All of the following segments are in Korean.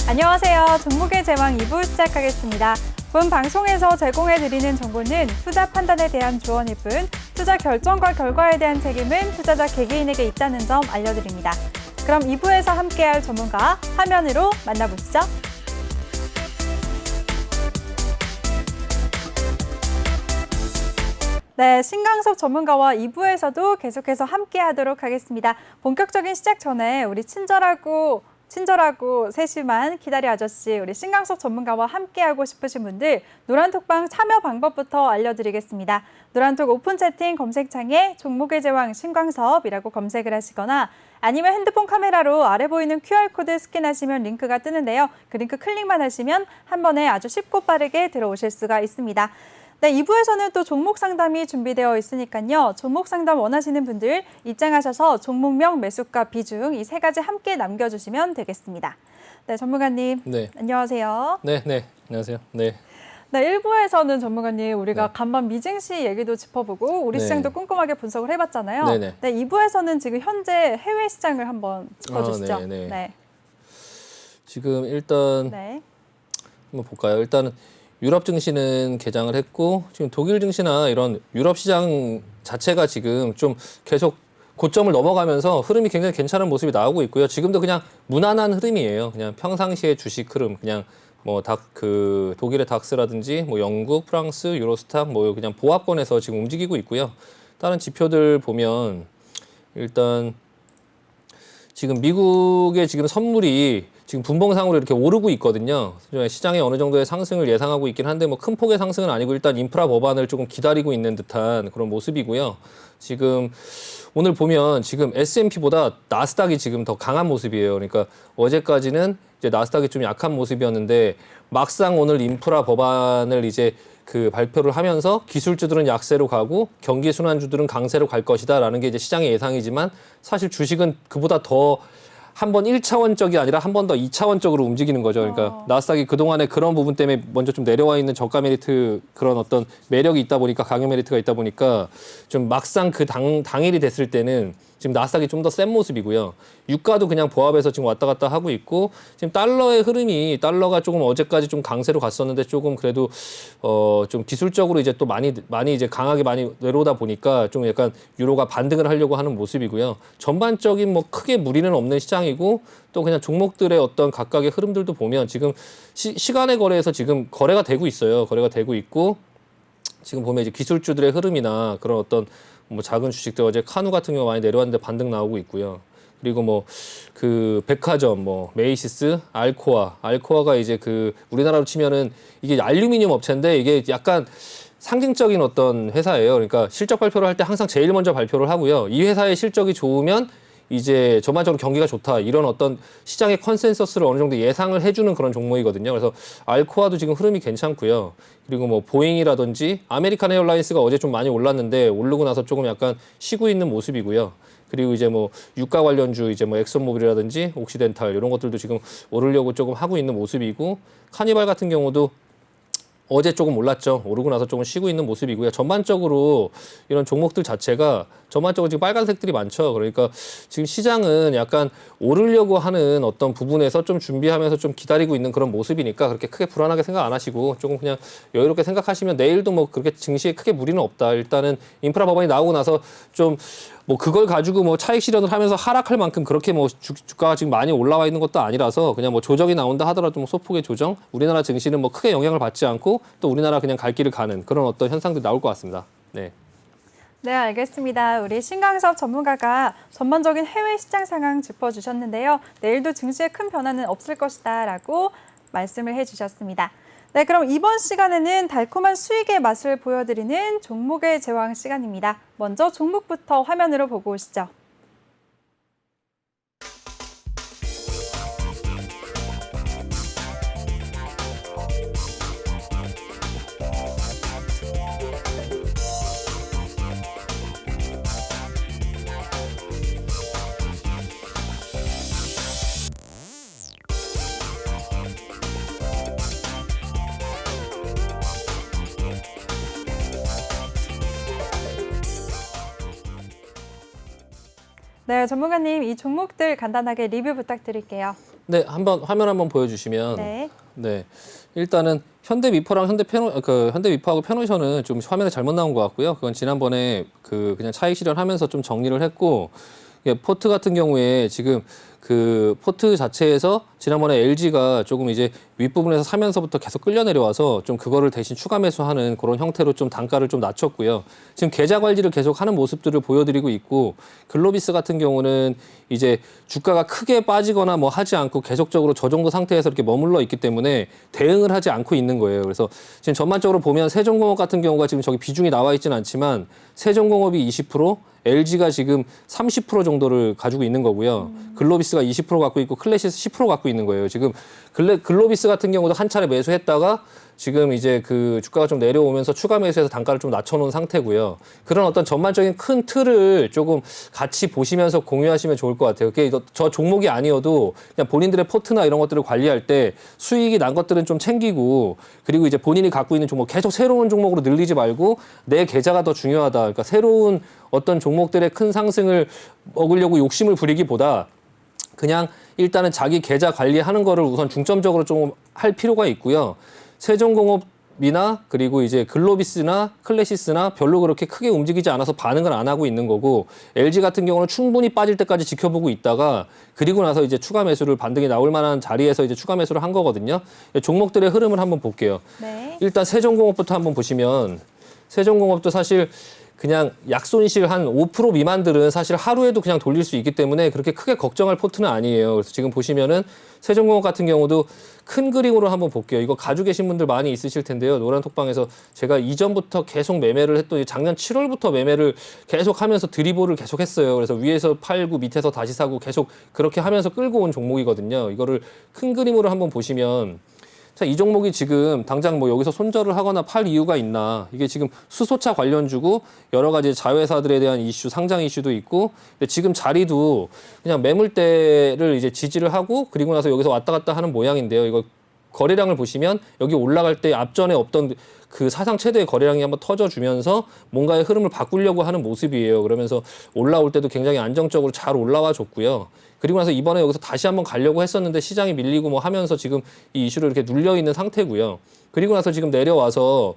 안녕하세요. 종목의 제왕 2부 시작하겠습니다. 본 방송에서 제공해드리는 정보는 투자 판단에 대한 조언일 뿐 투자 결정과 결과에 대한 책임은 투자자 개개인에게 있다는 점 알려드립니다. 그럼 2부에서 함께할 전문가 화면으로 만나보시죠. 네, 신강섭 전문가와 2부에서도 계속해서 함께하도록 하겠습니다. 본격적인 시작 전에 우리 친절하고 세심한 기다리 아저씨, 우리 신강섭 전문가와 함께하고 싶으신 분들 노란톡방 참여 방법부터 알려드리겠습니다. 노란톡 오픈 채팅 검색창에 종목의 제왕 신광섭이라고 검색을 하시거나 아니면 핸드폰 카메라로 아래 보이는 QR코드 스캔하시면 링크가 뜨는데요. 그 링크 클릭만 하시면 한 번에 아주 쉽고 빠르게 들어오실 수가 있습니다. 네, 2부에서는 또 종목 상담이 준비되어 있으니까요. 종목 상담 원하시는 분들 입장하셔서 종목명, 매수가, 비중 이 세 가지 함께 남겨주시면 되겠습니다. 네, 전문가님. 네. 안녕하세요. 네, 안녕하세요. 네. 네, 1부에서는 전문가님 우리가 네. 간밤 미증시 얘기도 짚어보고 우리 네. 시장도 꼼꼼하게 분석을 해봤잖아요. 네네. 네, 2부에서는 지금 현재 해외 시장을 한번 짚어주시죠. 네네. 네. 지금 일단 네. 한번 볼까요? 일단은 유럽 증시는 개장을 했고 지금 독일 증시나 이런 유럽 시장 자체가 지금 좀 계속 고점을 넘어가면서 흐름이 굉장히 괜찮은 모습이 나오고 있고요. 지금도 그냥 무난한 흐름이에요. 그냥 평상시의 주식 흐름, 그냥 뭐 독일의 닥스라든지 뭐 영국, 프랑스, 유로스탁 뭐 그냥 보합권에서 지금 움직이고 있고요. 다른 지표들 보면 일단 지금 미국의 지금 선물이 지금 분봉상으로 이렇게 오르고 있거든요. 시장에 어느 정도의 상승을 예상하고 있긴 한데 뭐 큰 폭의 상승은 아니고 일단 인프라 법안을 조금 기다리고 있는 듯한 그런 모습이고요. 지금 오늘 보면 지금 S&P보다 나스닥이 지금 더 강한 모습이에요. 그러니까 어제까지는 이제 나스닥이 좀 약한 모습이었는데 막상 오늘 인프라 법안을 이제 그 발표를 하면서 기술주들은 약세로 가고 경기 순환주들은 강세로 갈 것이다라는 게 이제 시장의 예상이지만 사실 주식은 그보다 더 한 번 1차원적이 아니라 한 번 더 2차원적으로 움직이는 거죠. 그러니까 나스닥이 그동안에 그런 부분 때문에 먼저 좀 내려와 있는 저가 메리트 그런 어떤 매력이 있다 보니까 강요 메리트가 있다 보니까 좀 막상 그 당일이 됐을 때는 지금 나스닥이 좀 더 센 모습이고요. 유가도 그냥 보합해서 지금 왔다 갔다 하고 있고 지금 달러의 흐름이 달러가 조금 어제까지 좀 강세로 갔었는데 조금 그래도 좀 기술적으로 이제 또 많이 이제 강하게 많이 내려오다 보니까 좀 약간 유로가 반등을 하려고 하는 모습이고요. 전반적인 뭐 크게 무리는 없는 시장이고 또 그냥 종목들의 어떤 각각의 흐름들도 보면 지금 시간의 거래에서 지금 거래가 되고 있어요. 거래가 되고 있고 지금 보면 이제 기술주들의 흐름이나 그런 어떤 뭐 작은 주식들 어제 카누 같은 경우 많이 내려왔는데 반등 나오고 있고요. 그리고 뭐 그 백화점, 뭐 메이시스, 알코아가 이제 그 우리나라로 치면은 이게 알루미늄 업체인데 이게 약간 상징적인 어떤 회사예요. 그러니까 실적 발표를 할 때 항상 제일 먼저 발표를 하고요. 이 회사의 실적이 좋으면 이제 전반적으로 경기가 좋다 이런 어떤 시장의 컨센서스를 어느 정도 예상을 해주는 그런 종목이거든요. 그래서 알코아도 지금 흐름이 괜찮고요. 그리고 뭐 보잉이라든지 아메리칸 에어라인스가 어제 좀 많이 올랐는데 오르고 나서 조금 약간 쉬고 있는 모습이고요. 그리고 이제 뭐 유가 관련주 이제 뭐 엑슨모빌이라든지 옥시덴탈 이런 것들도 지금 오르려고 조금 하고 있는 모습이고 카니발 같은 경우도 어제 조금 올랐죠. 오르고 나서 조금 쉬고 있는 모습이고요. 전반적으로 이런 종목들 자체가 전반적으로 지금 빨간색들이 많죠. 그러니까 지금 시장은 약간 오르려고 하는 어떤 부분에서 좀 준비하면서 좀 기다리고 있는 그런 모습이니까 그렇게 크게 불안하게 생각 안 하시고 조금 그냥 여유롭게 생각하시면 내일도 뭐 그렇게 증시에 크게 무리는 없다. 일단은 인프라 법안이 나오고 나서 좀 뭐 그걸 가지고 뭐 차익 실현을 하면서 하락할 만큼 그렇게 뭐 주가가 지금 많이 올라와 있는 것도 아니라서 그냥 뭐 조정이 나온다 하더라도 뭐 소폭의 조정, 우리나라 증시는 뭐 크게 영향을 받지 않고 또 우리나라 그냥 갈 길을 가는 그런 어떤 현상들이 나올 것 같습니다. 네. 네, 알겠습니다. 우리 신강섭 전문가가 전반적인 해외 시장 상황 짚어주셨는데요. 내일도 증시에 큰 변화는 없을 것이다라고 말씀을 해주셨습니다. 네, 그럼 이번 시간에는 달콤한 수익의 맛을 보여드리는 종목의 제왕 시간입니다. 먼저 종목부터 화면으로 보고 오시죠. 네, 전문가님 이 종목들 간단하게 리뷰 부탁드릴게요. 네, 한번 화면 한번 보여주시면 네. 네. 일단은 현대미퍼랑 현대미퍼하고 페노션은 좀 화면에 잘못 나온 것 같고요. 그건 지난번에 그냥 차익 실현하면서 좀 정리를 했고, 포트 같은 경우에 지금 그 포트 자체에서 지난번에 LG가 조금 이제 윗부분에서 사면서부터 계속 끌려 내려와서 좀 그거를 대신 추가 매수하는 그런 형태로 좀 단가를 좀 낮췄고요. 지금 계좌 관리를 계속 하는 모습들을 보여드리고 있고, 글로비스 같은 경우는 이제 주가가 크게 빠지거나 뭐 하지 않고 계속적으로 저 정도 상태에서 이렇게 머물러 있기 때문에 대응을 하지 않고 있는 거예요. 그래서 지금 전반적으로 보면 세종공업 같은 경우가 지금 저기 비중이 나와 있지는 않지만 세종공업이 20%, LG가 지금 30% 정도를 가지고 있는 거고요. 글로비스가 20% 갖고 있고 클래시스 10% 갖고 있는 거예요. 지금 글로비스 같은 경우도 한 차례 매수했다가 지금 이제 그 주가가 좀 내려오면서 추가 매수해서 단가를 좀 낮춰놓은 상태고요. 그런 어떤 전반적인 큰 틀을 조금 같이 보시면서 공유하시면 좋을 것 같아요. 그게 저 종목이 아니어도 그냥 본인들의 포트나 이런 것들을 관리할 때 수익이 난 것들은 좀 챙기고, 그리고 이제 본인이 갖고 있는 종목 계속 새로운 종목으로 늘리지 말고 내 계좌가 더 중요하다. 그러니까 새로운 어떤 종목들의 큰 상승을 먹으려고 욕심을 부리기보다 그냥 일단은 자기 계좌 관리하는 거를 우선 중점적으로 좀 할 필요가 있고요. 세종공업이나 그리고 이제 글로비스나 클래시스나 별로 그렇게 크게 움직이지 않아서 반응을 안 하고 있는 거고, LG 같은 경우는 충분히 빠질 때까지 지켜보고 있다가 그리고 나서 이제 추가 매수를 반등이 나올 만한 자리에서 이제 추가 매수를 한 거거든요. 종목들의 흐름을 한번 볼게요. 네. 일단 세종공업부터 한번 보시면 세종공업도 사실 그냥 약손실 한 5% 미만들은 사실 하루에도 그냥 돌릴 수 있기 때문에 그렇게 크게 걱정할 포트는 아니에요. 그래서 지금 보시면은 세종공업 같은 경우도 큰 그림으로 한번 볼게요. 이거 가지고 계신 분들 많이 있으실 텐데요. 노란톡방에서 제가 이전부터 계속 매매를 했더니 작년 7월부터 매매를 계속 하면서 드리블을 계속 했어요. 그래서 위에서 팔고 밑에서 다시 사고 계속 그렇게 하면서 끌고 온 종목이거든요. 이거를 큰 그림으로 한번 보시면, 자, 이 종목이 지금 당장 뭐 여기서 손절을 하거나 팔 이유가 있나? 이게 지금 수소차 관련주고 여러 가지 자회사들에 대한 이슈, 상장 이슈도 있고, 근데 지금 자리도 그냥 매물대를 이제 지지를 하고 그리고 나서 여기서 왔다 갔다 하는 모양인데요. 이거 거래량을 보시면 여기 올라갈 때 앞전에 없던 그 사상 최대의 거래량이 한번 터져주면서 뭔가의 흐름을 바꾸려고 하는 모습이에요. 그러면서 올라올 때도 굉장히 안정적으로 잘 올라와 줬고요. 그리고 나서 이번에 여기서 다시 한번 가려고 했었는데 시장이 밀리고 뭐 하면서 지금 이 이슈로 이렇게 눌려 있는 상태고요. 그리고 나서 지금 내려와서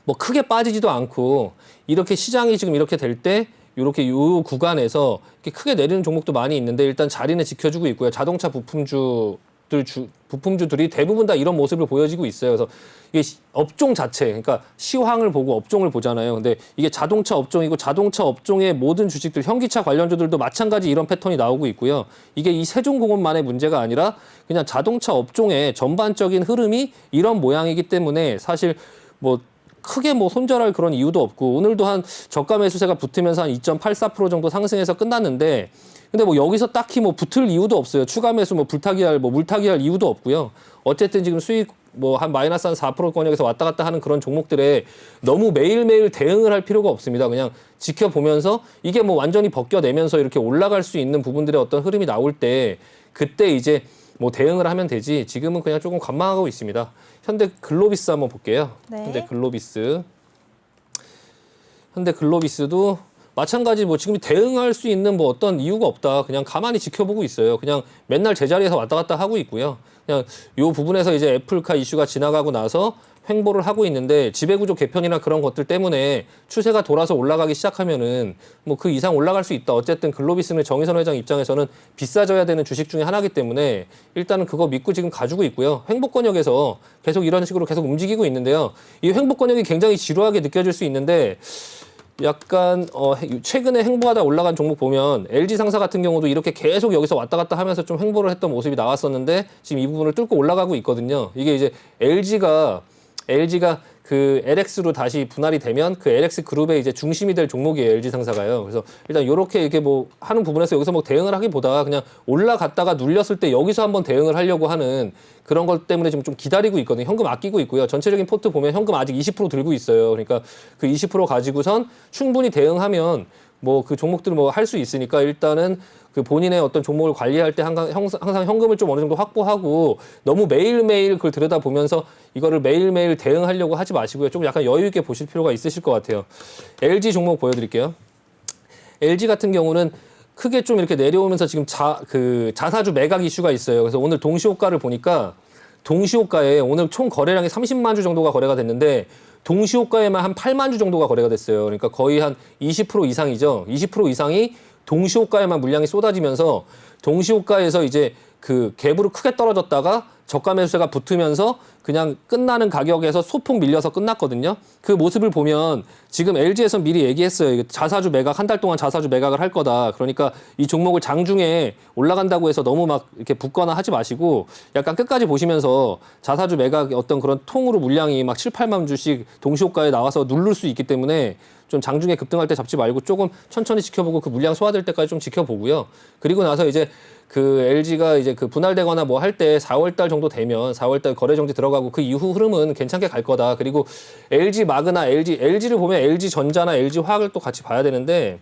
뭐 크게 빠지지도 않고 이렇게 시장이 지금 이렇게 될 때 이렇게 요 구간에서 이렇게 크게 내리는 종목도 많이 있는데 일단 자리는 지켜주고 있고요. 자동차 부품주들이 대부분 다 이런 모습을 보여지고 있어요. 그래서 이게 업종 자체, 그러니까 시황을 보고 업종을 보잖아요. 근데 이게 자동차 업종이고 자동차 업종의 모든 주식들, 현기차 관련주들도 마찬가지 이런 패턴이 나오고 있고요. 이게 이 세종공업만의 문제가 아니라 그냥 자동차 업종의 전반적인 흐름이 이런 모양이기 때문에 사실 뭐 크게 뭐 손절할 그런 이유도 없고, 오늘도 한 저가 매수세가 붙으면서 한 2.84% 정도 상승해서 끝났는데, 근데 뭐 여기서 딱히 뭐 붙을 이유도 없어요. 추가 매수 뭐 물타기 할 이유도 없고요. 어쨌든 지금 수익 뭐 한 마이너스 한 4%권역에서 왔다 갔다 하는 그런 종목들에 너무 매일매일 대응을 할 필요가 없습니다. 그냥 지켜보면서 이게 뭐 완전히 벗겨내면서 이렇게 올라갈 수 있는 부분들의 어떤 흐름이 나올 때 그때 이제 뭐 대응을 하면 되지, 지금은 그냥 조금 관망하고 있습니다. 현대 글로비스 한번 볼게요. 네. 현대 글로비스도 마찬가지 뭐 지금 대응할 수 있는 뭐 어떤 이유가 없다. 그냥 가만히 지켜보고 있어요. 그냥 맨날 제자리에서 왔다 갔다 하고 있고요. 그냥 요 부분에서 이제 애플카 이슈가 지나가고 나서 횡보를 하고 있는데 지배구조 개편이나 그런 것들 때문에 추세가 돌아서 올라가기 시작하면은 뭐 그 이상 올라갈 수 있다. 어쨌든 글로비스는 정의선 회장 입장에서는 비싸져야 되는 주식 중에 하나이기 때문에 일단은 그거 믿고 지금 가지고 있고요. 횡보권역에서 계속 이런 식으로 계속 움직이고 있는데요. 이 횡보권역이 굉장히 지루하게 느껴질 수 있는데 약간 최근에 횡보하다 올라간 종목 보면 LG상사 같은 경우도 이렇게 계속 여기서 왔다 갔다 하면서 좀 횡보를 했던 모습이 나왔었는데 지금 이 부분을 뚫고 올라가고 있거든요. 이게 이제 LG가 그 LX로 다시 분할이 되면 그 LX 그룹의 이제 중심이 될 종목이에요. LG상사가요. 그래서 일단 이렇게 뭐 하는 부분에서 여기서 뭐 대응을 하기보다 그냥 올라갔다가 눌렸을 때 여기서 한번 대응을 하려고 하는 그런 것 때문에 지금 좀 기다리고 있거든요. 현금 아끼고 있고요. 전체적인 포트 보면 현금 아직 20% 들고 있어요. 그러니까 그 20% 가지고선 충분히 대응하면 뭐 그 종목들을 뭐 할 수 있으니까 일단은 그 본인의 어떤 종목을 관리할 때 항상 현금을 좀 어느 정도 확보하고 너무 매일매일 그걸 들여다보면서 이거를 매일매일 대응하려고 하지 마시고요. 좀 약간 여유 있게 보실 필요가 있으실 것 같아요. LG 종목 보여드릴게요. LG 같은 경우는 크게 좀 이렇게 내려오면서 지금 자사주 매각 이슈가 있어요. 그래서 오늘 동시호가를 보니까 동시호가에 오늘 총 거래량이 30만 주 정도가 거래가 됐는데 동시호가에만 한 8만 주 정도가 거래가 됐어요. 그러니까 거의 한 20% 이상이죠. 20% 이상이 동시호가에만 물량이 쏟아지면서 동시호가에서 이제 그 갭으로 크게 떨어졌다가 저가 매수세가 붙으면서 그냥 끝나는 가격에서 소폭 밀려서 끝났거든요. 그 모습을 보면 지금 LG에서 미리 얘기했어요. 이거 자사주 매각, 한 달 동안 자사주 매각을 할 거다. 그러니까 이 종목을 장중에 올라간다고 해서 너무 막 이렇게 붙거나 하지 마시고 약간 끝까지 보시면서 자사주 매각 어떤 그런 통으로 물량이 막 7, 8만 주씩 동시호가에 나와서 누를 수 있기 때문에 좀 장중에 급등할 때 잡지 말고 조금 천천히 지켜보고 그 물량 소화될 때까지 좀 지켜보고요. 그리고 나서 이제 그 LG가 이제 그 분할되거나 뭐 할 때 4월 달 정도 되면 4월 달 거래 정지 들어가고 그 이후 흐름은 괜찮게 갈 거다. 그리고 LG 마그나 LG를 보면 LG 전자나 LG 화학을 또 같이 봐야 되는데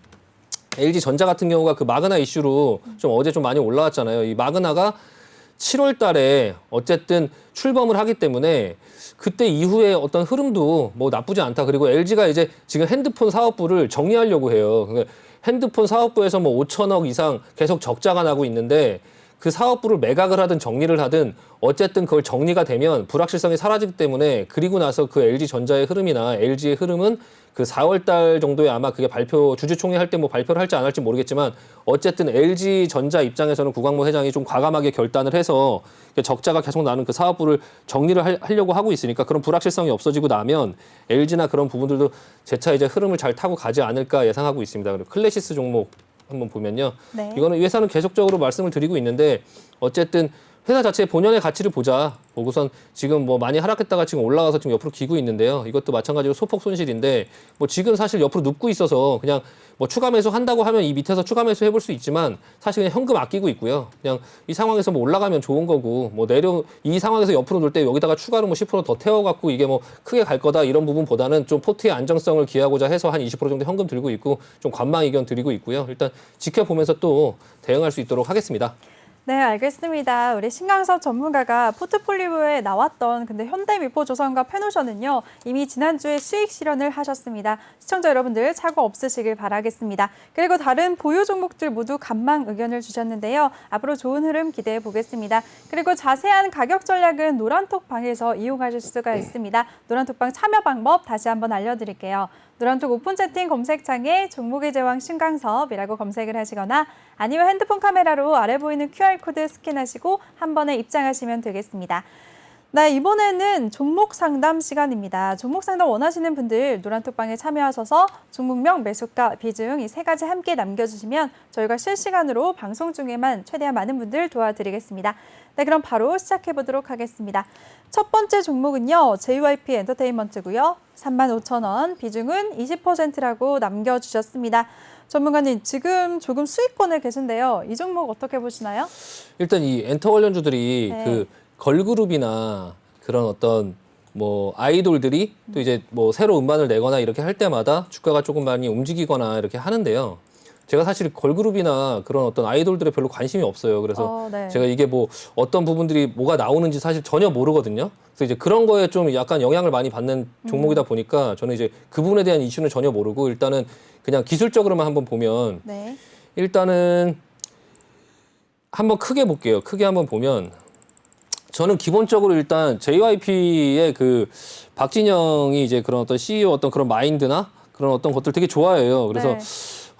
LG 전자 같은 경우가 그 마그나 이슈로 좀 어제 좀 많이 올라왔잖아요. 이 마그나가 7월 달에 어쨌든 출범을 하기 때문에 그때 이후에 어떤 흐름도 뭐 나쁘지 않다. 그리고 LG가 이제 지금 핸드폰 사업부를 정리하려고 해요. 그러니까 핸드폰 사업부에서 뭐 5천억 이상 계속 적자가 나고 있는데 그 사업부를 매각을 하든 정리를 하든 어쨌든 그걸 정리가 되면 불확실성이 사라지기 때문에 그리고 나서 그 LG전자의 흐름이나 LG의 흐름은 그 4월 달 정도에 아마 그게 주주총회 할 때 뭐 발표를 할지 안 할지 모르겠지만 어쨌든 LG전자 입장에서는 구광모 회장이 좀 과감하게 결단을 해서 적자가 계속 나는 그 사업부를 정리를 하려고 하고 있으니까 그런 불확실성이 없어지고 나면 LG나 그런 부분들도 재차 이제 흐름을 잘 타고 가지 않을까 예상하고 있습니다. 그리고 클래시스 종목 한번 보면요. 네. 이거는 이 회사는 계속적으로 말씀을 드리고 있는데 어쨌든 회사 자체의 본연의 가치를 보자. 보고선 지금 뭐 많이 하락했다가 지금 올라가서 지금 옆으로 기고 있는데요. 이것도 마찬가지로 소폭 손실인데 뭐 지금 사실 옆으로 눕고 있어서 그냥 뭐 추가 매수 한다고 하면 이 밑에서 추가 매수 해볼 수 있지만 사실 그냥 현금 아끼고 있고요. 그냥 이 상황에서 뭐 올라가면 좋은 거고 뭐 이 상황에서 옆으로 놀 때 여기다가 추가로 뭐 10% 더 태워갖고 이게 뭐 크게 갈 거다 이런 부분보다는 좀 포트의 안정성을 기하고자 해서 한 20% 정도 현금 들고 있고 좀 관망 의견 드리고 있고요. 일단 지켜보면서 또 대응할 수 있도록 하겠습니다. 네, 알겠습니다. 우리 신강섭 전문가가 포트폴리오에 나왔던 근데 현대미포조선과 페노션은요 이미 지난주에 수익 실현을 하셨습니다. 시청자 여러분들 착오 없으시길 바라겠습니다. 그리고 다른 보유 종목들 모두 감망 의견을 주셨는데요. 앞으로 좋은 흐름 기대해 보겠습니다. 그리고 자세한 가격 전략은 노란톡방에서 이용하실 수가 있습니다. 노란톡방 참여 방법 다시 한번 알려드릴게요. 노란톡 오픈 채팅 검색창에 종목의 제왕 신강섭이라고 검색을 하시거나 아니면 핸드폰 카메라로 아래 보이는 QR코드 스캔하시고 한 번에 입장하시면 되겠습니다. 네, 이번에는 종목 상담 시간입니다. 종목 상담 원하시는 분들 노란톡방에 참여하셔서 종목명, 매수가, 비중 이 세 가지 함께 남겨주시면 저희가 실시간으로 방송 중에만 최대한 많은 분들 도와드리겠습니다. 네, 그럼 바로 시작해 보도록 하겠습니다. 첫 번째 종목은요, JYP 엔터테인먼트고요. 35,000원, 비중은 20%라고 남겨주셨습니다. 전문가님, 지금 조금 수익권에 계신데요. 이 종목 어떻게 보시나요? 일단 이 엔터 관련주들이 네. 그 걸그룹이나 그런 어떤 뭐 아이돌들이 또 이제 뭐 새로 음반을 내거나 이렇게 할 때마다 주가가 조금 많이 움직이거나 이렇게 하는데요. 제가 사실 걸그룹이나 그런 어떤 아이돌들에 별로 관심이 없어요. 그래서 네. 제가 이게 뭐 어떤 부분들이 뭐가 나오는지 사실 전혀 모르거든요. 그래서 이제 그런 거에 좀 약간 영향을 많이 받는 종목이다 보니까 저는 이제 그 부분에 대한 이슈는 전혀 모르고 일단은 그냥 기술적으로만 한번 보면 네. 일단은 한번 크게 볼게요. 크게 한번 보면 저는 기본적으로 일단 JYP의 그 박진영이 이제 그런 어떤 CEO 어떤 그런 마인드나 그런 어떤 것들 되게 좋아해요. 그래서 네.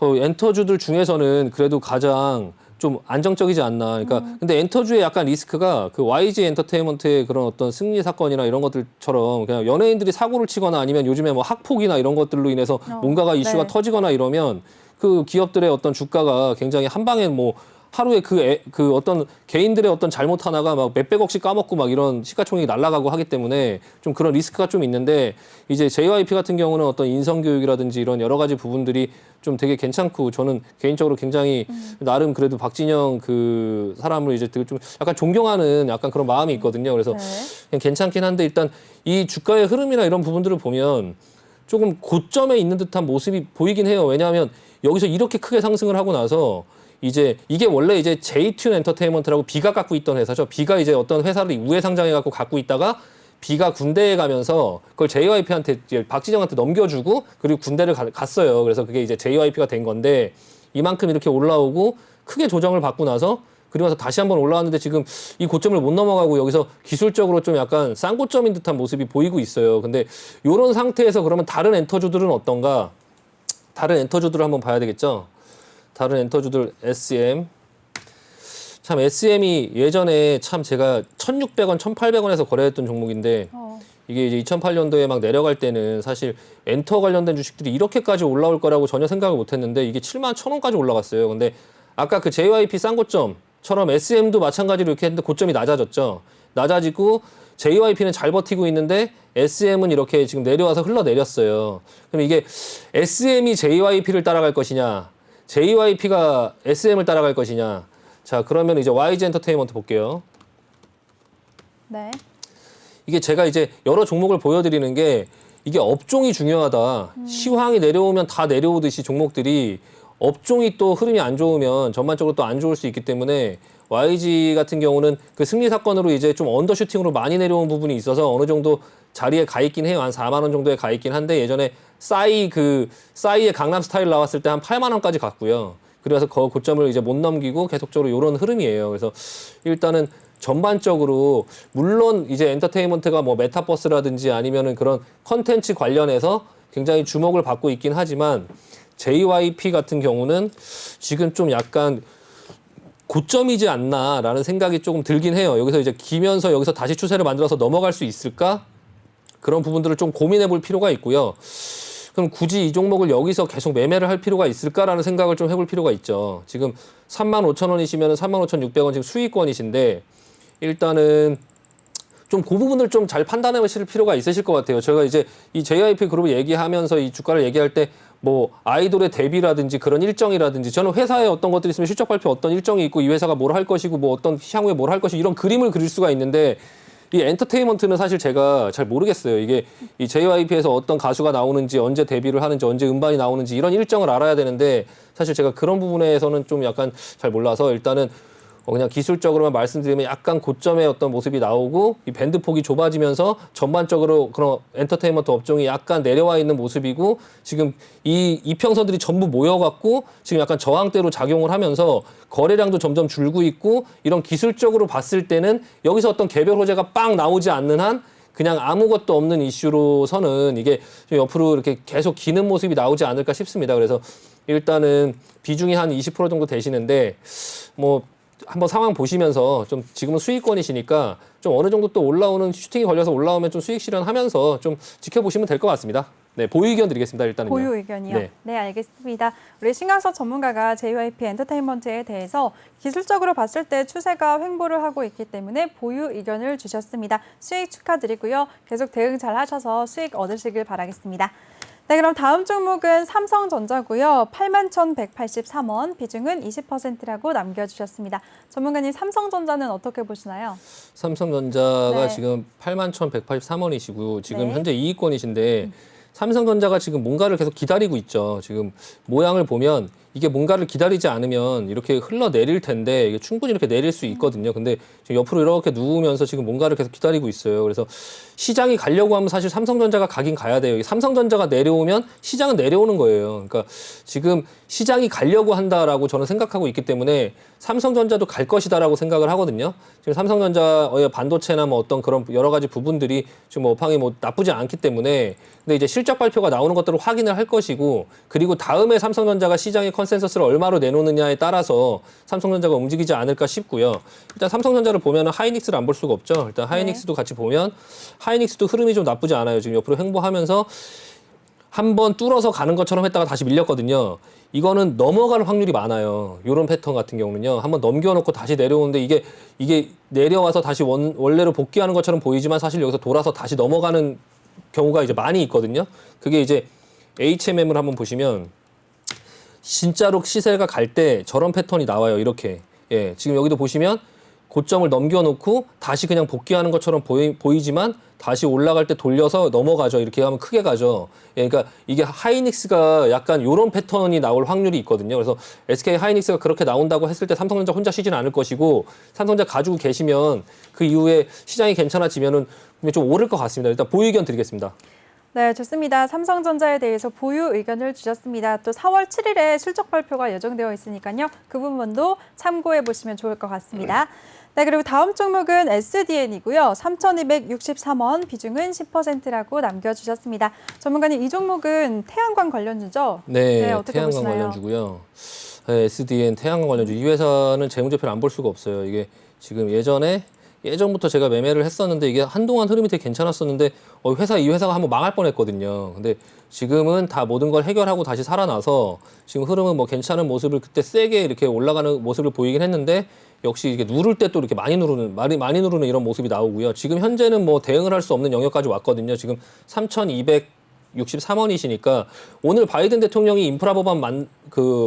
엔터주들 중에서는 그래도 가장 좀 안정적이지 않나. 그러니까 근데 엔터주의 약간 리스크가 그 YG 엔터테인먼트의 그런 어떤 승리 사건이나 이런 것들처럼 그냥 연예인들이 사고를 치거나 아니면 요즘에 뭐 학폭이나 이런 것들로 인해서 뭔가가 이슈가 네. 터지거나 이러면 그 기업들의 어떤 주가가 굉장히 한 방에 뭐 하루에 그 어떤 개인들의 어떤 잘못 하나가 막 몇백억씩 까먹고 막 이런 시가총액이 날아가고 하기 때문에 좀 그런 리스크가 좀 있는데 이제 JYP 같은 경우는 어떤 인성교육이라든지 이런 여러 가지 부분들이 좀 되게 괜찮고 저는 개인적으로 굉장히 나름 그래도 박진영 그 사람을 이제 되게 좀 약간 존경하는 약간 그런 마음이 있거든요. 그래서 네. 그냥 괜찮긴 한데 일단 이 주가의 흐름이나 이런 부분들을 보면 조금 고점에 있는 듯한 모습이 보이긴 해요. 왜냐하면 여기서 이렇게 크게 상승을 하고 나서 이제 이게 원래 이제 J2 엔터테인먼트라고 B가 갖고 있던 회사죠. B가 이제 어떤 회사를 우회 상장해 갖고 있다가 B가 군대에 가면서 그걸 JYP한테 이제 박지정한테 넘겨주고 그리고 군대를 갔어요. 그래서 그게 이제 JYP가 된 건데 이만큼 이렇게 올라오고 크게 조정을 받고 나서 그리고 나서 다시 한번 올라왔는데 지금 이 고점을 못 넘어가고 여기서 기술적으로 좀 약간 쌍고점인 듯한 모습이 보이고 있어요. 근데 이런 상태에서 그러면 다른 엔터주들은 어떤가? 다른 엔터주들을 한번 봐야 되겠죠. 다른 엔터주들 SM. 참 SM이 예전에 참 제가 1,600원, 1,800원에서 거래했던 종목인데 이게 이제 2008년도에 막 내려갈 때는 사실 엔터 관련된 주식들이 이렇게까지 올라올 거라고 전혀 생각을 못 했는데 이게 71,000원까지 올라갔어요. 근데 아까 그 JYP 쌍고점처럼 SM도 마찬가지로 이렇게 했는데 고점이 낮아졌죠. 낮아지고 JYP는 잘 버티고 있는데 SM은 이렇게 지금 내려와서 흘러내렸어요. 그럼 이게 SM이 JYP를 따라갈 것이냐, JYP가 SM을 따라갈 것이냐. 자, 그러면 이제 YG 엔터테인먼트 볼게요. 네. 이게 제가 이제 여러 종목을 보여드리는 게 이게 업종이 중요하다. 시황이 내려오면 다 내려오듯이 종목들이 업종이 또 흐름이 안 좋으면 전반적으로 또 안 좋을 수 있기 때문에 YG 같은 경우는 그 승리 사건으로 이제 좀 언더슈팅으로 많이 내려온 부분이 있어서 어느 정도 자리에 가 있긴 해요. 한 4만 원 정도에 가 있긴 한데 예전에 싸이의 강남 스타일 나왔을 때 한 8만 원까지 갔고요. 그래서 그 고점을 이제 못 넘기고 계속적으로 이런 흐름이에요. 그래서 일단은 전반적으로 물론 이제 엔터테인먼트가 뭐 메타버스라든지 아니면은 그런 컨텐츠 관련해서 굉장히 주목을 받고 있긴 하지만 JYP 같은 경우는 지금 좀 약간 고점이지 않나라는 생각이 조금 들긴 해요. 여기서 이제 기면서 여기서 다시 추세를 만들어서 넘어갈 수 있을까? 그런 부분들을 좀 고민해 볼 필요가 있고요. 그럼 굳이 이 종목을 여기서 계속 매매를 할 필요가 있을까라는 생각을 좀 해볼 필요가 있죠. 지금 35,000원이시면 35,600원 지금 수익권이신데 일단은 좀 그 부분을 좀 잘 판단해 보실 필요가 있으실 것 같아요. 제가 이제 이 JYP 그룹을 얘기하면서 이 주가를 얘기할 때 뭐 아이돌의 데뷔라든지 그런 일정이라든지 저는 회사에 어떤 것들이 있으면 실적 발표 어떤 일정이 있고 이 회사가 뭘 할 것이고 뭐 어떤 향후에 뭘 할 것이고 이런 그림을 그릴 수가 있는데 이 엔터테인먼트는 사실 제가 잘 모르겠어요. 이게 이 JYP에서 어떤 가수가 나오는지 언제 데뷔를 하는지 언제 음반이 나오는지 이런 일정을 알아야 되는데 사실 제가 그런 부분에서는 좀 약간 잘 몰라서 일단은 그냥 기술적으로만 말씀드리면 약간 고점의 어떤 모습이 나오고 이 밴드 폭이 좁아지면서 전반적으로 그런 엔터테인먼트 업종이 약간 내려와 있는 모습이고 지금 이 이평선들이 전부 모여갖고 지금 약간 저항대로 작용을 하면서 거래량도 점점 줄고 있고 이런 기술적으로 봤을 때는 여기서 어떤 개별 호재가 빵 나오지 않는 한 그냥 아무것도 없는 이슈로서는 이게 좀 옆으로 이렇게 계속 기는 모습이 나오지 않을까 싶습니다. 그래서 일단은 비중이 한 20% 정도 되시는데 뭐 한번 상황 보시면서 좀 지금은 수익권이시니까 좀 어느 정도 또 올라오는 슈팅이 걸려서 올라오면 좀 수익 실현하면서 좀 지켜보시면 될 것 같습니다. 네, 보유 의견 드리겠습니다. 일단은요. 보유 의견이요? 네. 네, 알겠습니다. 우리 신강석 전문가가 JYP 엔터테인먼트에 대해서 기술적으로 봤을 때 추세가 횡보를 하고 있기 때문에 보유 의견을 주셨습니다. 수익 축하드리고요. 계속 대응 잘 하셔서 수익 얻으시길 바라겠습니다. 네, 그럼 다음 종목은 삼성전자고요. 81,183원, 비중은 20%라고 남겨주셨습니다. 전문가님, 삼성전자는 어떻게 보시나요? 삼성전자가 네. 지금 81,183원이시고 지금 네. 현재 이익권이신데 삼성전자가 지금 뭔가를 계속 기다리고 있죠. 지금 모양을 보면 이게 뭔가를 기다리지 않으면 이렇게 흘러내릴 텐데 이게 충분히 이렇게 내릴 수 있거든요. 근데 지금 옆으로 이렇게 누우면서 지금 뭔가를 계속 기다리고 있어요. 그래서 시장이 가려고 하면 사실 삼성전자가 가긴 가야 돼요. 삼성전자가 내려오면 시장은 내려오는 거예요. 그러니까 지금 시장이 가려고 한다라고 저는 생각하고 있기 때문에 삼성전자도 갈 것이다라고 생각을 하거든요. 지금 삼성전자의 반도체나 뭐 어떤 그런 여러 가지 부분들이 지금 업황이 뭐 나쁘지 않기 때문에 근데 이제 실적 발표가 나오는 것들을 확인을 할 것이고 그리고 다음에 삼성전자가 시장의 컨센서스를 얼마로 내놓느냐에 따라서 삼성전자가 움직이지 않을까 싶고요. 일단 삼성전자를 보면 하이닉스를 안 볼 수가 없죠. 일단 하이닉스도 같이 보면 하이닉스도 흐름이 좀 나쁘지 않아요. 지금 옆으로 횡보하면서 한번 뚫어서 가는 것처럼 했다가 다시 밀렸거든요. 이거는 넘어갈 확률이 많아요. 이런 패턴 같은 경우는요. 한번 넘겨놓고 다시 내려오는데 이게 내려와서 다시 원래로 복귀하는 것처럼 보이지만 사실 여기서 돌아서 다시 넘어가는 경우가 이제 많이 있거든요. 그게 이제 HMM을 한번 보시면 진짜로 시세가 갈 때 저런 패턴이 나와요. 이렇게. 예, 지금 여기도 보시면 고점을 넘겨놓고 다시 그냥 복귀하는 것처럼 보이지만 다시 올라갈 때 돌려서 넘어가죠. 이렇게 하면 크게 가죠. 예, 그러니까 이게 하이닉스가 약간 이런 패턴이 나올 확률이 있거든요. 그래서 SK 하이닉스가 그렇게 나온다고 했을 때 삼성전자 혼자 쉬지는 않을 것이고 삼성전자 가지고 계시면 그 이후에 시장이 괜찮아지면은 좀 오를 것 같습니다. 일단 보유 의견 드리겠습니다. 네, 좋습니다. 삼성전자에 대해서 보유 의견을 주셨습니다. 또 4월 7일에 실적 발표가 예정되어 있으니까요. 그 부분도 참고해 보시면 좋을 것 같습니다. 네, 그리고 다음 종목은 SDN이고요. 3,263원, 비중은 10%라고 남겨주셨습니다. 전문가님, 이 종목은 태양광 관련주죠? 네, 어떻게 태양광 보시나요? 관련주고요. 네, SDN 태양광 관련주. 이 회사는 재무제표를 안 볼 수가 없어요. 이게 지금 예전부터 제가 매매를 했었는데 이게 한동안 흐름이 되게 괜찮았었는데 이 회사가 한번 망할 뻔했거든요. 근데 지금은 다 모든 걸 해결하고 다시 살아나서 지금 흐름은 뭐 괜찮은 모습을 그때 세게 이렇게 올라가는 모습을 보이긴 했는데 역시 이게 누를 때 또 이렇게 많이 누르는 이런 모습이 나오고요. 지금 현재는 뭐 대응을 할 수 없는 영역까지 왔거든요. 지금 3,263원이시니까 오늘 바이든 대통령이 인프라 법안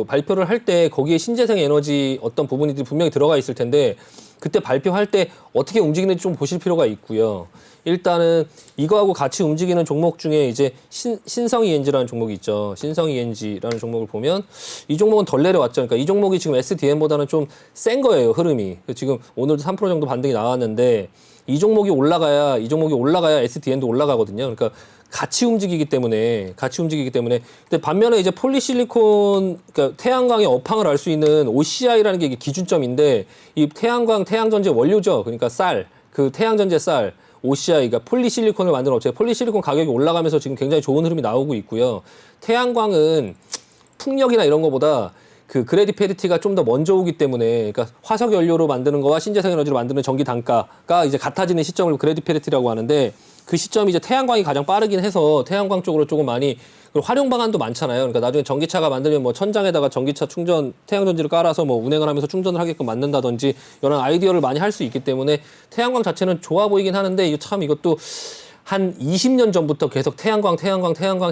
발표를 할 때 거기에 신재생 에너지 어떤 부분이 분명히 들어가 있을 텐데 그때 발표할 때 어떻게 움직이는지 좀 보실 필요가 있고요. 일단은 이거하고 같이 움직이는 종목 중에 이제 신성 ENG라는 종목이 있죠. 신성 ENG라는 종목을 보면 이 종목은 덜 내려왔죠. 그러니까 이 종목이 지금 SDN보다는 좀 센 거예요, 흐름이. 지금 오늘도 3% 정도 반등이 나왔는데 이 종목이 올라가야 SDN도 올라가거든요. 그러니까 같이 움직이기 때문에 근데 반면에 이제 폴리실리콘 그러니까 태양광의 업황을 알 수 있는 OCI라는 게 이게 기준점인데 이 태양전지 원료죠. 그러니까 태양전지 쌀 OCI가 폴리실리콘을 만드는 업체. 폴리실리콘 가격이 올라가면서 지금 굉장히 좋은 흐름이 나오고 있고요. 태양광은 풍력이나 이런 거보다 그 그레디 페리티가 좀 더 먼저 오기 때문에 그러니까 화석 연료로 만드는 거와 신재생 에너지로 만드는 전기 단가가 이제 같아지는 시점을 그레디 페리티라고 하는데 그 시점이 이제 태양광이 가장 빠르긴 해서 태양광 쪽으로 조금 많이 활용 방안도 많잖아요. 그러니까 나중에 전기차가 만들면 뭐 천장에다가 전기차 충전 태양전지를 깔아서 뭐 운행을 하면서 충전을 하게끔 만든다든지 이런 아이디어를 많이 할 수 있기 때문에 태양광 자체는 좋아 보이긴 하는데 이것도 한 20년 전부터 계속 태양광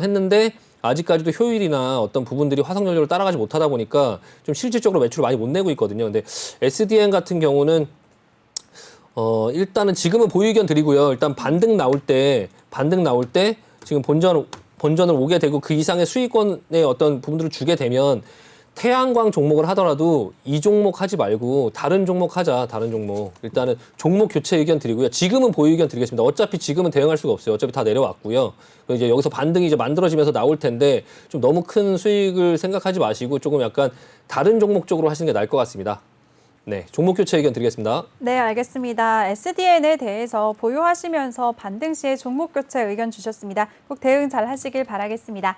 했는데 아직까지도 효율이나 어떤 부분들이 화석연료를 따라가지 못하다 보니까 좀 실질적으로 매출을 많이 못 내고 있거든요. 근데 SDN 같은 경우는 일단은 지금은 보유 의견 드리고요. 일단 반등 나올 때 지금 본전을 오게 되고 그 이상의 수익권의 어떤 부분들을 주게 되면 태양광 종목을 하더라도 이 종목 하지 말고 다른 종목 하자. 다른 종목. 일단은 종목 교체 의견 드리고요. 지금은 보유 의견 드리겠습니다. 어차피 지금은 대응할 수가 없어요. 어차피 다 내려왔고요. 이제 여기서 반등이 이제 만들어지면서 나올 텐데 좀 너무 큰 수익을 생각하지 마시고 조금 약간 다른 종목 쪽으로 하시는 게 나을 것 같습니다. 네, 종목 교체 의견 드리겠습니다. 네, 알겠습니다. SDN에 대해서 보유하시면서 반등 시에 종목 교체 의견 주셨습니다. 꼭 대응 잘 하시길 바라겠습니다.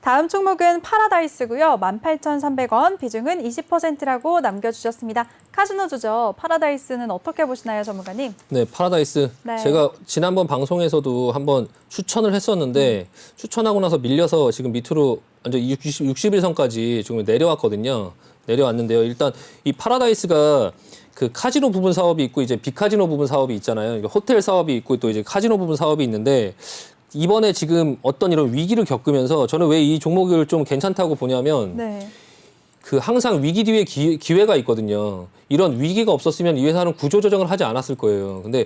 다음 종목은 파라다이스고요. 18,300원, 비중은 20%라고 남겨주셨습니다. 카지노주죠. 파라다이스는 어떻게 보시나요, 전문가님? 네, 파라다이스. 네. 제가 지난번 방송에서도 한번 추천을 했었는데 추천하고 나서 밀려서 지금 밑으로 완전 60일선까지 지금 내려왔거든요. 내려왔는데요. 일단 이 파라다이스가 그 카지노 부분 사업이 있고 이제 비카지노 부분 사업이 있잖아요. 호텔 사업이 있고 또 이제 카지노 부분 사업이 있는데 이번에 지금 어떤 이런 위기를 겪으면서 저는 왜 이 종목을 좀 괜찮다고 보냐면 네. 그 항상 위기 뒤에 기회가 있거든요. 이런 위기가 없었으면 이 회사는 구조조정을 하지 않았을 거예요. 근데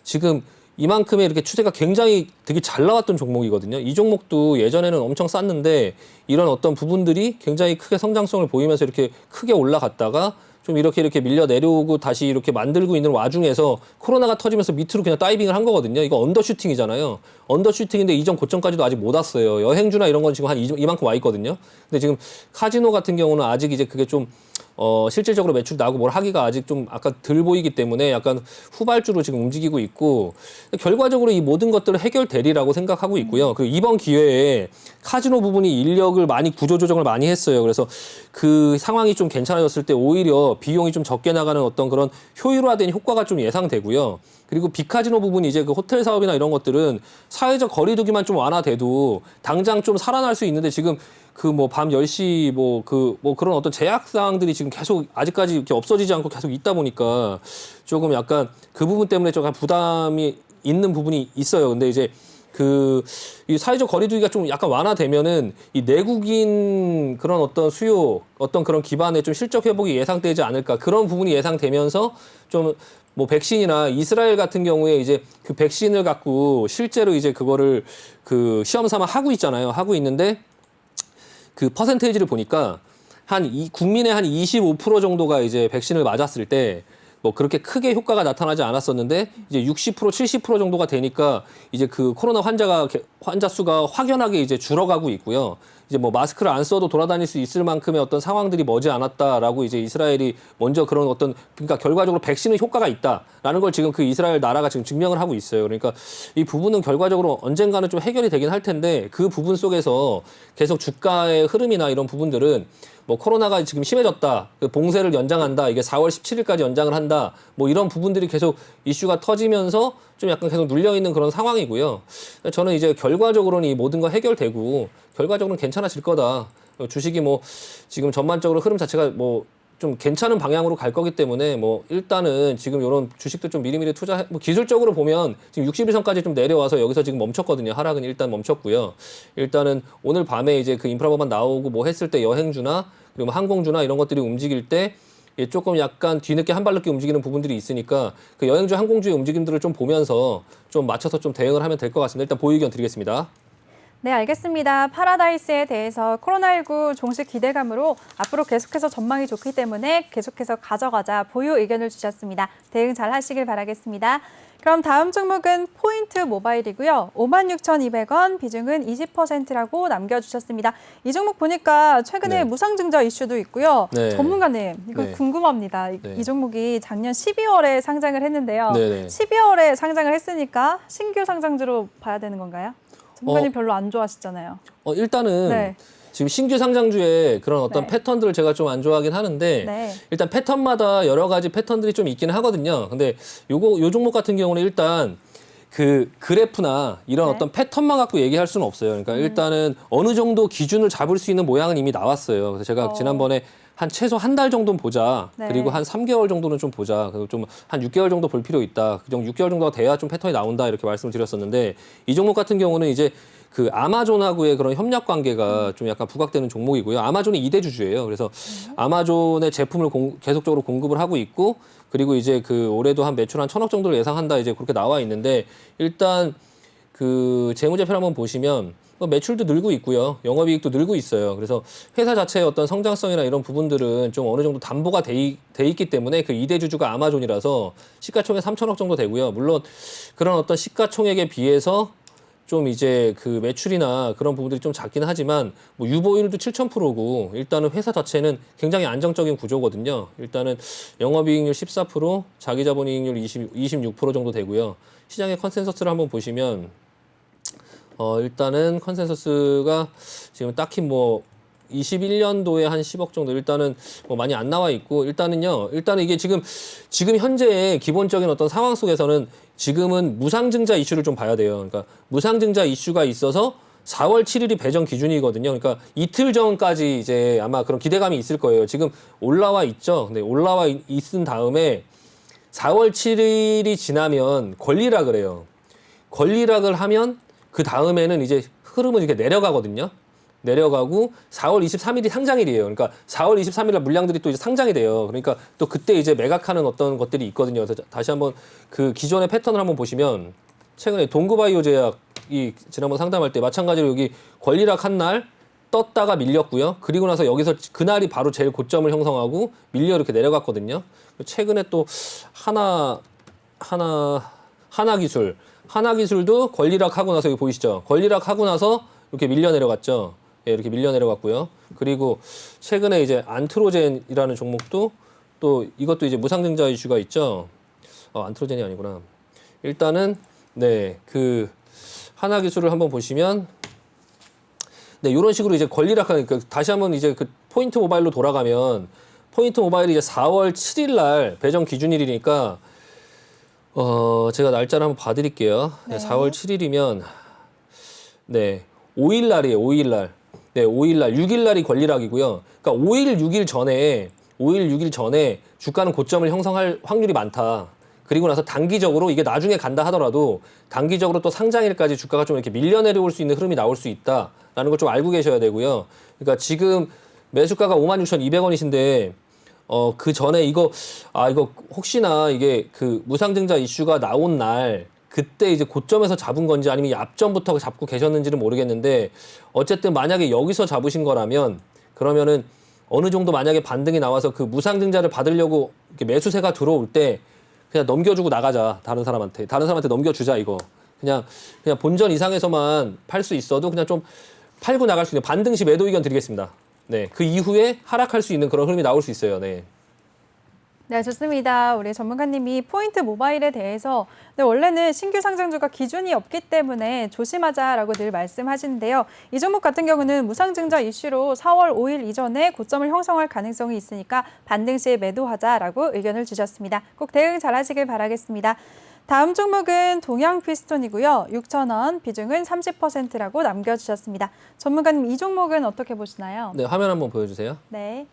지금 이만큼의 이렇게 추세가 굉장히 되게 잘 나왔던 종목이거든요. 이 종목도 예전에는 엄청 쌌는데 이런 어떤 부분들이 굉장히 크게 성장성을 보이면서 이렇게 크게 올라갔다가 좀 이렇게 밀려 내려오고 다시 이렇게 만들고 있는 와중에서 코로나가 터지면서 밑으로 그냥 다이빙을 한 거거든요. 이거 언더슈팅이잖아요. 언더슈팅인데 이전 고점까지도 아직 못 왔어요. 여행주나 이런 건 지금 한 이만큼 와 있거든요. 근데 지금 카지노 같은 경우는 아직 이제 그게 좀 실질적으로 매출 나고 뭘 하기가 아직 좀 아까 덜 보이기 때문에 약간 후발주로 지금 움직이고 있고 결과적으로 이 모든 것들을 해결되리라고 생각하고 있고요. 그리고 이번 기회에 카지노 부분이 인력을 많이 구조조정을 많이 했어요. 그래서 그 상황이 좀 괜찮아졌을 때 오히려 비용이 좀 적게 나가는 어떤 그런 효율화된 효과가 좀 예상되고요. 그리고 비카지노 부분이 이제 그 호텔 사업이나 이런 것들은 사회적 거리두기만 좀 완화돼도 당장 좀 살아날 수 있는데 지금 그 뭐 밤 10시 뭐 그런 어떤 제약 사항들이 지금 계속 아직까지 이렇게 없어지지 않고 계속 있다 보니까 조금 약간 그 부분 때문에 좀 부담이 있는 부분이 있어요. 근데 이제 이 사회적 거리두기가 좀 약간 완화되면은 이 내국인 그런 어떤 수요, 어떤 그런 기반의 좀 실적 회복이 예상되지 않을까 그런 부분이 예상되면서 좀 뭐 백신이나 이스라엘 같은 경우에 이제 그 백신을 갖고 실제로 이제 그거를 그 시험 삼아 하고 있잖아요. 하고 있는데 그 퍼센테이지를 보니까 국민의 한 25% 정도가 이제 백신을 맞았을 때 뭐 그렇게 크게 효과가 나타나지 않았었는데 이제 60% 70% 정도가 되니까 이제 그 코로나 환자 수가 확연하게 이제 줄어가고 있고요. 이제 뭐 마스크를 안 써도 돌아다닐 수 있을 만큼의 어떤 상황들이 머지 않았다라고 이제 이스라엘이 먼저 그런 어떤 그러니까 결과적으로 백신은 효과가 있다라는 걸 지금 그 이스라엘 나라가 지금 증명을 하고 있어요. 그러니까 이 부분은 결과적으로 언젠가는 좀 해결이 되긴 할 텐데 그 부분 속에서 계속 주가의 흐름이나 이런 부분들은 뭐 코로나가 지금 심해졌다, 그 봉쇄를 연장한다, 이게 4월 17일까지 연장을 한다, 뭐 이런 부분들이 계속 이슈가 터지면서 좀 약간 계속 눌려 있는 그런 상황이고요. 저는 이제 결과적으로는 이 모든 거 해결되고 결과적으로는 괜찮아질 거다. 주식이 뭐 지금 전반적으로 흐름 자체가 뭐 좀 괜찮은 방향으로 갈 거기 때문에 뭐 일단은 지금 이런 주식도 좀 미리미리 투자, 뭐 기술적으로 보면 지금 61선까지 좀 내려와서 여기서 지금 멈췄거든요. 하락은 일단 멈췄고요. 일단은 오늘 밤에 이제 그 인프라 법안 나오고 뭐 했을 때 여행주나 그리고 뭐 항공주나 이런 것들이 움직일 때 조금 약간 뒤늦게 한 발 늦게 움직이는 부분들이 있으니까 그 여행주, 항공주의 움직임들을 좀 보면서 좀 맞춰서 좀 대응을 하면 될 것 같습니다. 일단 보유 의견 드리겠습니다. 네, 알겠습니다. 파라다이스에 대해서 코로나19 종식 기대감으로 앞으로 계속해서 전망이 좋기 때문에 계속해서 가져가자 보유 의견을 주셨습니다. 대응 잘 하시길 바라겠습니다. 그럼 다음 종목은 포인트 모바일이고요. 56,200원, 비중은 20%라고 남겨주셨습니다. 이 종목 보니까 최근에 네. 무상증자 이슈도 있고요. 네. 전문가님, 이거 네. 궁금합니다. 네. 이 종목이 작년 12월에 상장을 했는데요. 네네. 12월에 상장을 했으니까 신규 상장주로 봐야 되는 건가요? 전문가님 어. 별로 안 좋아하시잖아요. 일단은 네. 지금 신규 상장주의 그런 어떤 네. 패턴들을 제가 좀 안 좋아하긴 하는데 네. 일단 패턴마다 여러 가지 패턴들이 좀 있기는 하거든요. 근데 요 종목 같은 경우는 일단 그 그래프나 이런 네. 어떤 패턴만 갖고 얘기할 수는 없어요. 그러니까 일단은 어느 정도 기준을 잡을 수 있는 모양은 이미 나왔어요. 그래서 제가 지난번에 한 최소 한 달 정도는 보자. 네. 그리고 한 3개월 정도는 좀 보자. 그리고 좀 한 6개월 정도 볼 필요 있다. 그 정도 6개월 정도가 돼야 좀 패턴이 나온다. 이렇게 말씀을 드렸었는데 이 종목 같은 경우는 이제 그 아마존하고의 그런 협력 관계가 좀 약간 부각되는 종목이고요. 아마존이 2대 주주예요. 그래서 아마존의 제품을 계속적으로 공급을 하고 있고 그리고 이제 그 올해도 한 매출 한 1,000억 정도를 예상한다. 이제 그렇게 나와 있는데 일단 그 재무제표를 한번 보시면 매출도 늘고 있고요. 영업이익도 늘고 있어요. 그래서 회사 자체의 어떤 성장성이나 이런 부분들은 좀 어느 정도 담보가 돼 있기 때문에 그 2대 주주가 아마존이라서 시가총액 3,000억 정도 되고요. 물론 그런 어떤 시가총액에 비해서 좀 이제 그 매출이나 그런 부분들이 좀 작기는 하지만 뭐 유보율도 7,000%고 일단은 회사 자체는 굉장히 안정적인 구조거든요. 일단은 영업이익률 14%, 자기자본이익률 26% 정도 되고요. 시장의 컨센서스를 한번 보시면 일단은 컨센서스가 지금 딱히 뭐 21년도에 한 10억 정도 일단은 뭐 많이 안 나와 있고 일단은 이게 지금 현재 기본적인 어떤 상황 속에서는 지금은 무상증자 이슈를 좀 봐야 돼요. 그러니까 무상증자 이슈가 있어서 4월 7일이 배정 기준이거든요. 그러니까 이틀 전까지 이제 아마 그런 기대감이 있을 거예요. 지금 올라와 있죠. 근데 올라와 있은 다음에 4월 7일이 지나면 권리락을 해요. 권리락을 하면 그 다음에는 이제 흐름은 이렇게 내려가거든요. 내려가고 4월 23일이 상장일이에요. 그러니까 4월 23일 날 물량들이 또 이제 상장이 돼요. 그러니까 또 그때 이제 매각하는 어떤 것들이 있거든요. 그래서 다시 한번 그 기존의 패턴을 한번 보시면 최근에 동구바이오 제약이 지난번 상담할 때 마찬가지로 여기 권리락 한 날 떴다가 밀렸고요. 그리고 나서 여기서 그날이 바로 제일 고점을 형성하고 밀려 이렇게 내려갔거든요. 최근에 또 하나기술도 권리락 하고 나서 여기 보이시죠? 권리락 하고 나서 이렇게 밀려 내려갔죠. 예, 이렇게 밀려 내려갔고요. 그리고 최근에 이제 안트로젠이라는 종목도 또 이것도 이제 무상증자 이슈가 있죠. 안트로젠이 아니구나. 일단은 네, 그 하나기술을 한번 보시면 네, 이런 식으로 이제 권리락하니까 그러니까 다시 한번 이제 그 포인트 모바일로 돌아가면 포인트 모바일이 이제 4월 7일 날 배정 기준일이니까 제가 날짜를 한번 봐드릴게요. 네. 4월 7일이면 네 5일 날이에요. 5일 날. 네, 5일 날, 6일 날이 권리락이고요. 그러니까 5일, 6일 전에 주가는 고점을 형성할 확률이 많다. 그리고 나서 단기적으로 이게 나중에 간다 하더라도 단기적으로 또 상장일까지 주가가 좀 이렇게 밀려 내려올 수 있는 흐름이 나올 수 있다라는 걸 좀 알고 계셔야 되고요. 그러니까 지금 매수가가 56,200원이신데 그 전에 이거 혹시나 이게 그 무상증자 이슈가 나온 날 그때 이제 고점에서 잡은 건지 아니면 앞전부터 잡고 계셨는지는 모르겠는데 어쨌든 만약에 여기서 잡으신 거라면 그러면은 어느 정도 만약에 반등이 나와서 그 무상증자를 받으려고 이렇게 매수세가 들어올 때 그냥 넘겨주고 나가자. 다른 사람한테 넘겨주자 이거. 그냥 본전 이상에서만 팔 수 있어도 그냥 좀 팔고 나갈 수 있는 반등시 매도 의견 드리겠습니다. 네, 그 이후에 하락할 수 있는 그런 흐름이 나올 수 있어요. 네. 네, 좋습니다. 우리 전문가님이 포인트 모바일에 대해서 원래는 신규 상장주가 기준이 없기 때문에 조심하자라고 늘 말씀하시는데요. 이 종목 같은 경우는 무상증자 이슈로 4월 5일 이전에 고점을 형성할 가능성이 있으니까 반등 시에 매도하자라고 의견을 주셨습니다. 꼭 대응 잘하시길 바라겠습니다. 다음 종목은 동양피스톤이고요. 6,000원, 비중은 30%라고 남겨주셨습니다. 전문가님, 이 종목은 어떻게 보시나요? 네, 화면 한번 보여주세요. 네.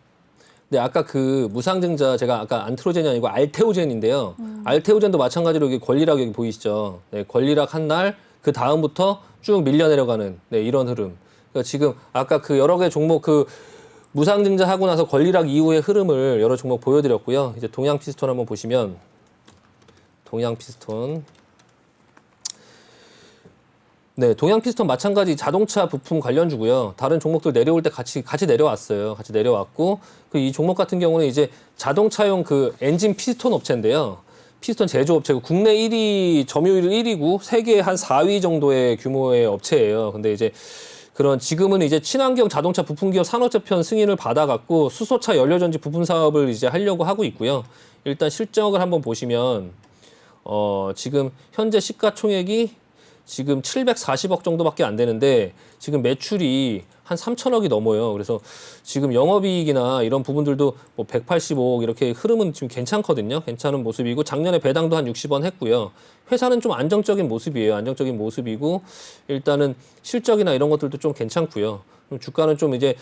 네, 아까 그 무상증자 제가 아까 안트로젠이 아니고 알테오젠인데요. 알테오젠도 마찬가지로 여기 권리락 여기 보이시죠? 네, 권리락 한 날 그 다음부터 쭉 밀려 내려가는 네, 이런 흐름. 그러니까 지금 아까 그 여러 개 종목 그 무상증자 하고 나서 권리락 이후의 흐름을 여러 종목 보여드렸고요. 이제 동양피스톤 한번 보시면 동양피스톤. 네, 동양피스톤 마찬가지 자동차 부품 관련주고요. 다른 종목들 내려올 때 같이 내려왔어요. 같이 내려왔고 그 이 종목 같은 경우는 이제 자동차용 그 엔진 피스톤 업체인데요. 피스톤 제조업체고 국내 1위 점유율 1위고 세계 한 4위 정도의 규모의 업체예요. 근데 이제 그런 지금은 이제 친환경 자동차 부품기업 산업재편 승인을 받아갖고 수소차 연료전지 부품 사업을 이제 하려고 하고 있고요. 일단 실적을 한번 보시면 지금 현재 시가총액이 지금 740억 정도밖에 안 되는데 지금 매출이 한 3천억이 넘어요. 그래서 지금 영업이익이나 이런 부분들도 뭐 185억 이렇게 흐름은 지금 괜찮거든요. 괜찮은 모습이고 작년에 배당도 한 60원 했고요. 회사는 좀 안정적인 모습이에요. 안정적인 모습이고 일단은 실적이나 이런 것들도 좀 괜찮고요. 주가는 좀 이제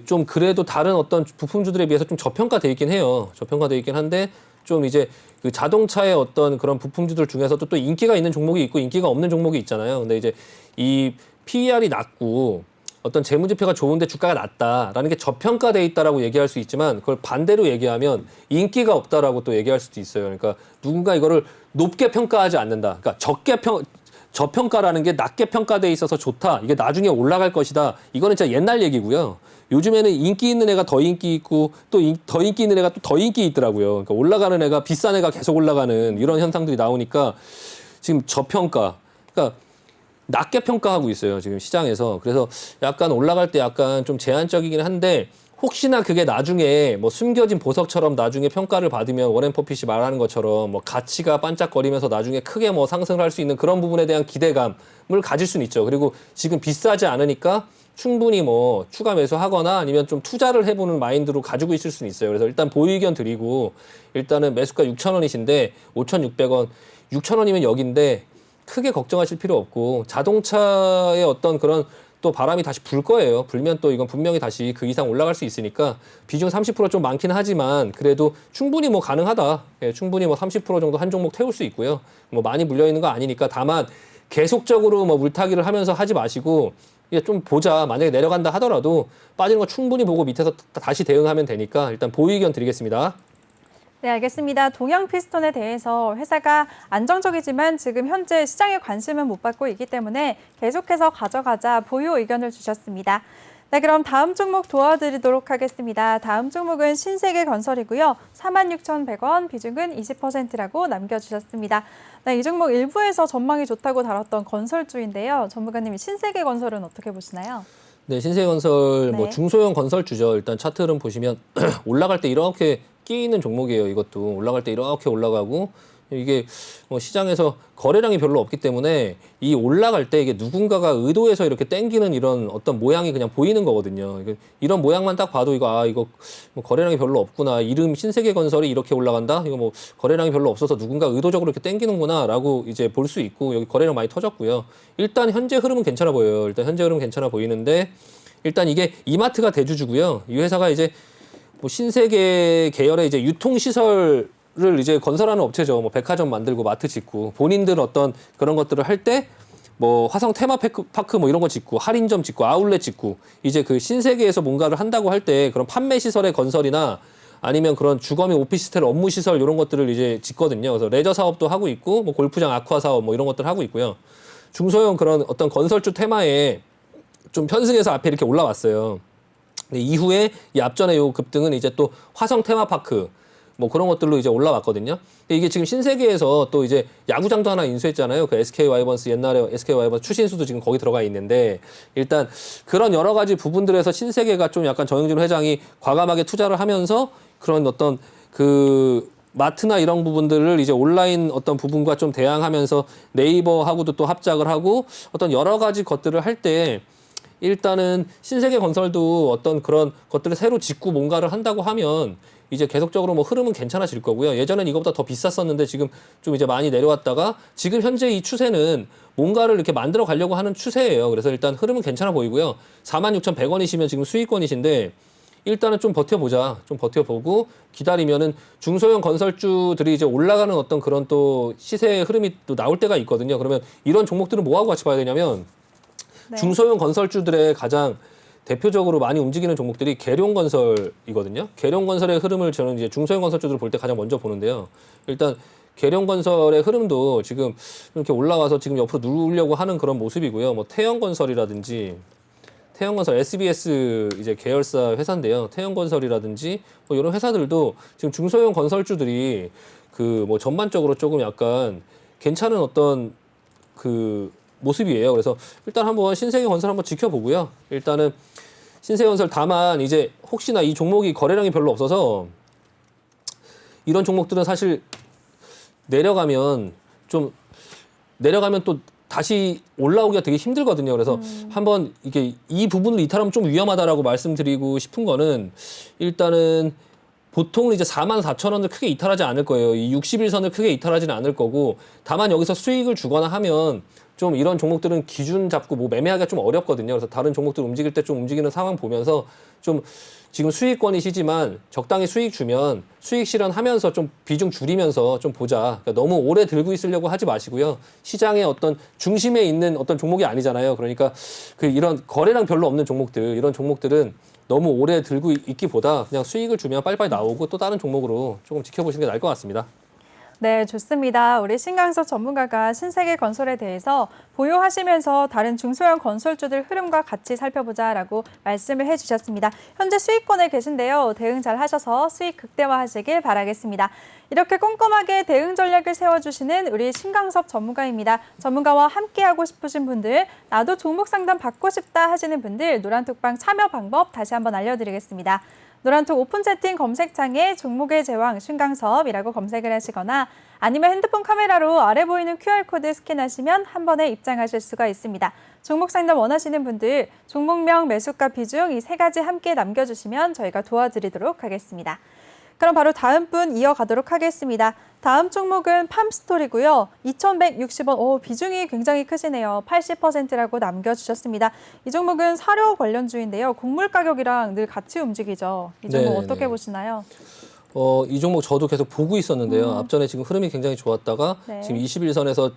좀 그래도 다른 어떤 부품주들에 비해서 좀 저평가돼 있긴 해요. 저평가돼 있긴 한데 좀 이제 그 자동차의 어떤 그런 부품주들 중에서도 또 인기가 있는 종목이 있고 인기가 없는 종목이 있잖아요. 근데 이제 이 PER이 낮고 어떤 재무제표가 좋은데 주가가 낮다라는 게 저평가돼 있다라고 얘기할 수 있지만 그걸 반대로 얘기하면 인기가 없다라고 또 얘기할 수도 있어요. 그러니까 누군가 이거를 높게 평가하지 않는다. 그러니까 저평가라는 게 낮게 평가돼 있어서 좋다. 이게 나중에 올라갈 것이다. 이거는 진짜 옛날 얘기고요. 요즘에는 인기 있는 애가 더 인기 있고 또 더 인기 있는 애가 또 더 인기 있더라고요. 그러니까 올라가는 애가 비싼 애가 계속 올라가는 이런 현상들이 나오니까 지금 저평가. 그러니까 낮게 평가하고 있어요. 지금 시장에서. 그래서 약간 올라갈 때 약간 좀 제한적이긴 한데 혹시나 그게 나중에 뭐 숨겨진 보석처럼 나중에 평가를 받으면 워렌 버핏이 말하는 것처럼 뭐 가치가 반짝거리면서 나중에 크게 뭐 상승을 할 수 있는 그런 부분에 대한 기대감을 가질 수는 있죠. 그리고 지금 비싸지 않으니까 충분히 뭐 추가 매수하거나 아니면 좀 투자를 해보는 마인드로 가지고 있을 수는 있어요. 그래서 일단 보유 의견 드리고 일단은 매수가 6,000원이신데 5,600원, 6,000원이면 여기인데 크게 걱정하실 필요 없고 자동차의 어떤 그런 또 바람이 다시 불 거예요. 불면 또 이건 분명히 다시 그 이상 올라갈 수 있으니까 비중 30%좀 많긴 하지만 그래도 충분히 뭐 가능하다. 예, 충분히 뭐 30% 정도 한 종목 태울 수 있고요. 뭐 많이 물려 있는 거 아니니까 다만 계속적으로 뭐 물타기를 하면서 하지 마시고 이제 좀 보자. 만약에 내려간다 하더라도 빠지는 거 충분히 보고 밑에서 다시 대응하면 되니까 일단 보유 의견 드리겠습니다. 네, 알겠습니다. 동양피스톤에 대해서 회사가 안정적이지만 지금 현재 시장의 관심은 못 받고 있기 때문에 계속해서 가져가자 보유 의견을 주셨습니다. 네, 그럼 다음 종목 도와드리도록 하겠습니다. 다음 종목은 신세계건설이고요. 46,100원, 비중은 20%라고 남겨주셨습니다. 네, 이 종목 일부에서 전망이 좋다고 다뤘던 건설주인데요. 전문가님이 신세계건설은 어떻게 보시나요? 네, 신세건설 뭐 네. 중소형 건설주죠. 일단 차트 흐름 보시면 올라갈 때 이렇게 끼 있는 종목이에요. 이것도 올라갈 때 이렇게 올라가고 이게 뭐 시장에서 거래량이 별로 없기 때문에 이 올라갈 때 이게 누군가가 의도해서 이렇게 땡기는 이런 어떤 모양이 그냥 보이는 거거든요. 이런 모양만 딱 봐도 이거 뭐 거래량이 별로 없구나. 이름 신세계건설이 이렇게 올라간다. 이거 뭐 거래량이 별로 없어서 누군가 의도적으로 이렇게 땡기는구나라고 이제 볼 수 있고 여기 거래량 많이 터졌고요. 일단 현재 흐름은 괜찮아 보여요. 일단 현재 흐름은 괜찮아 보이는데 일단 이게 이마트가 대주주고요. 이 회사가 이제 뭐 신세계 계열의 이제 유통시설을 이제 건설하는 업체죠. 뭐 백화점 만들고 마트 짓고 본인들 어떤 그런 것들을 할 때 뭐 화성 테마파크 뭐 이런 거 짓고 할인점 짓고 아울렛 짓고 이제 그 신세계에서 뭔가를 한다고 할 때 그런 판매 시설의 건설이나 아니면 그런 주거 및 오피스텔 업무 시설 이런 것들을 이제 짓거든요. 그래서 레저 사업도 하고 있고 뭐 골프장 아쿠아 사업 뭐 이런 것들 하고 있고요. 중소형 그런 어떤 건설주 테마에 좀 편승해서 앞에 이렇게 올라왔어요. 이후에 이 앞전에 요 급등은 이제 또 화성 테마파크 뭐 그런 것들로 이제 올라왔거든요. 근데 이게 지금 신세계에서 또 이제 야구장도 하나 인수했잖아요. 그 SK 와이번스 옛날에 SK 와이번스 추신수도 지금 거기 들어가 있는데 일단 그런 여러 가지 부분들에서 신세계가 좀 약간 정영진 회장이 과감하게 투자를 하면서 그런 어떤 그 마트나 이런 부분들을 이제 온라인 어떤 부분과 좀 대항하면서 네이버하고도 또 합작을 하고 어떤 여러 가지 것들을 할 때 일단은 신세계건설도 어떤 그런 것들을 새로 짓고 뭔가를 한다고 하면 이제 계속적으로 뭐 흐름은 괜찮아질 거고요. 예전엔 이거보다 더 비쌌었는데 지금 좀 이제 많이 내려왔다가 지금 현재 이 추세는 뭔가를 이렇게 만들어 가려고 하는 추세예요. 그래서 일단 흐름은 괜찮아 보이고요. 46,100원이시면 지금 수익권이신데 일단은 좀 버텨보자. 좀 버텨보고 기다리면은 중소형 건설주들이 이제 올라가는 어떤 그런 또 시세의 흐름이 또 나올 때가 있거든요. 그러면 이런 종목들은 뭐하고 같이 봐야 되냐면 네. 중소형 건설주들의 가장 대표적으로 많이 움직이는 종목들이 계룡건설이거든요. 계룡건설의 흐름을 저는 이제 중소형 건설주들을 볼 때 가장 먼저 보는데요. 일단 계룡건설의 흐름도 지금 이렇게 올라와서 지금 옆으로 누르려고 하는 그런 모습이고요. 뭐 태영건설이라든지 태영건설 SBS 이제 계열사 회사인데요. 태영건설이라든지 뭐 이런 회사들도 지금 중소형 건설주들이 그 뭐 전반적으로 조금 약간 괜찮은 어떤 그 모습이에요. 그래서 일단 한번 신세계건설 한번 지켜보고요. 일단은 신세계건설 다만 이제 혹시나 이 종목이 거래량이 별로 없어서 이런 종목들은 사실 내려가면 또 다시 올라오기가 되게 힘들거든요. 그래서 한번 이게 이 부분을 이탈하면 좀 위험하다라고 말씀드리고 싶은 거는 일단은 보통은 이제 44,000원을 크게 이탈하지 않을 거예요. 이 60일선을 크게 이탈하지는 않을 거고 다만 여기서 수익을 주거나 하면 좀 이런 종목들은 기준 잡고 뭐 매매하기가 좀 어렵거든요. 그래서 다른 종목들 움직일 때 좀 움직이는 상황 보면서 좀 지금 수익권이시지만 적당히 수익 주면 수익 실현하면서 좀 비중 줄이면서 좀 보자. 그러니까 너무 오래 들고 있으려고 하지 마시고요. 시장의 어떤 중심에 있는 어떤 종목이 아니잖아요. 그러니까 그 이런 거래량 별로 없는 종목들, 이런 종목들은 너무 오래 들고 있기보다 그냥 수익을 주면 빨리빨리 나오고 또 다른 종목으로 조금 지켜보시는 게 나을 것 같습니다. 네, 좋습니다. 우리 신강석 전문가가 신세계건설에 대해서 보유하시면서 다른 중소형 건설주들 흐름과 같이 살펴보자라고 말씀을 해주셨습니다. 현재 수익권에 계신데요. 대응 잘 하셔서 수익 극대화하시길 바라겠습니다. 이렇게 꼼꼼하게 대응 전략을 세워주시는 우리 신강섭 전문가입니다. 전문가와 함께하고 싶으신 분들, 나도 종목 상담 받고 싶다 하시는 분들 노란톡방 참여 방법 다시 한번 알려드리겠습니다. 노란톡 오픈 채팅 검색창에 종목의 제왕 신강섭이라고 검색을 하시거나 아니면 핸드폰 카메라로 아래 보이는 QR코드 스캔하시면 한 번에 입장하실 수가 있습니다. 종목 상담 원하시는 분들 종목명, 매수가, 비중 이 세 가지 함께 남겨주시면 저희가 도와드리도록 하겠습니다. 그럼 바로 다음 분 이어가도록 하겠습니다. 다음 종목은 팜스토리고요. 2,160원, 비중이 굉장히 크시네요. 80%라고 남겨주셨습니다. 이 종목은 사료 관련주인데요. 곡물 가격이랑 늘 같이 움직이죠. 이 종목 네네. 어떻게 보시나요? 이 종목 저도 계속 보고 있었는데요. 앞전에 지금 흐름이 굉장히 좋았다가 네. 지금 21선에서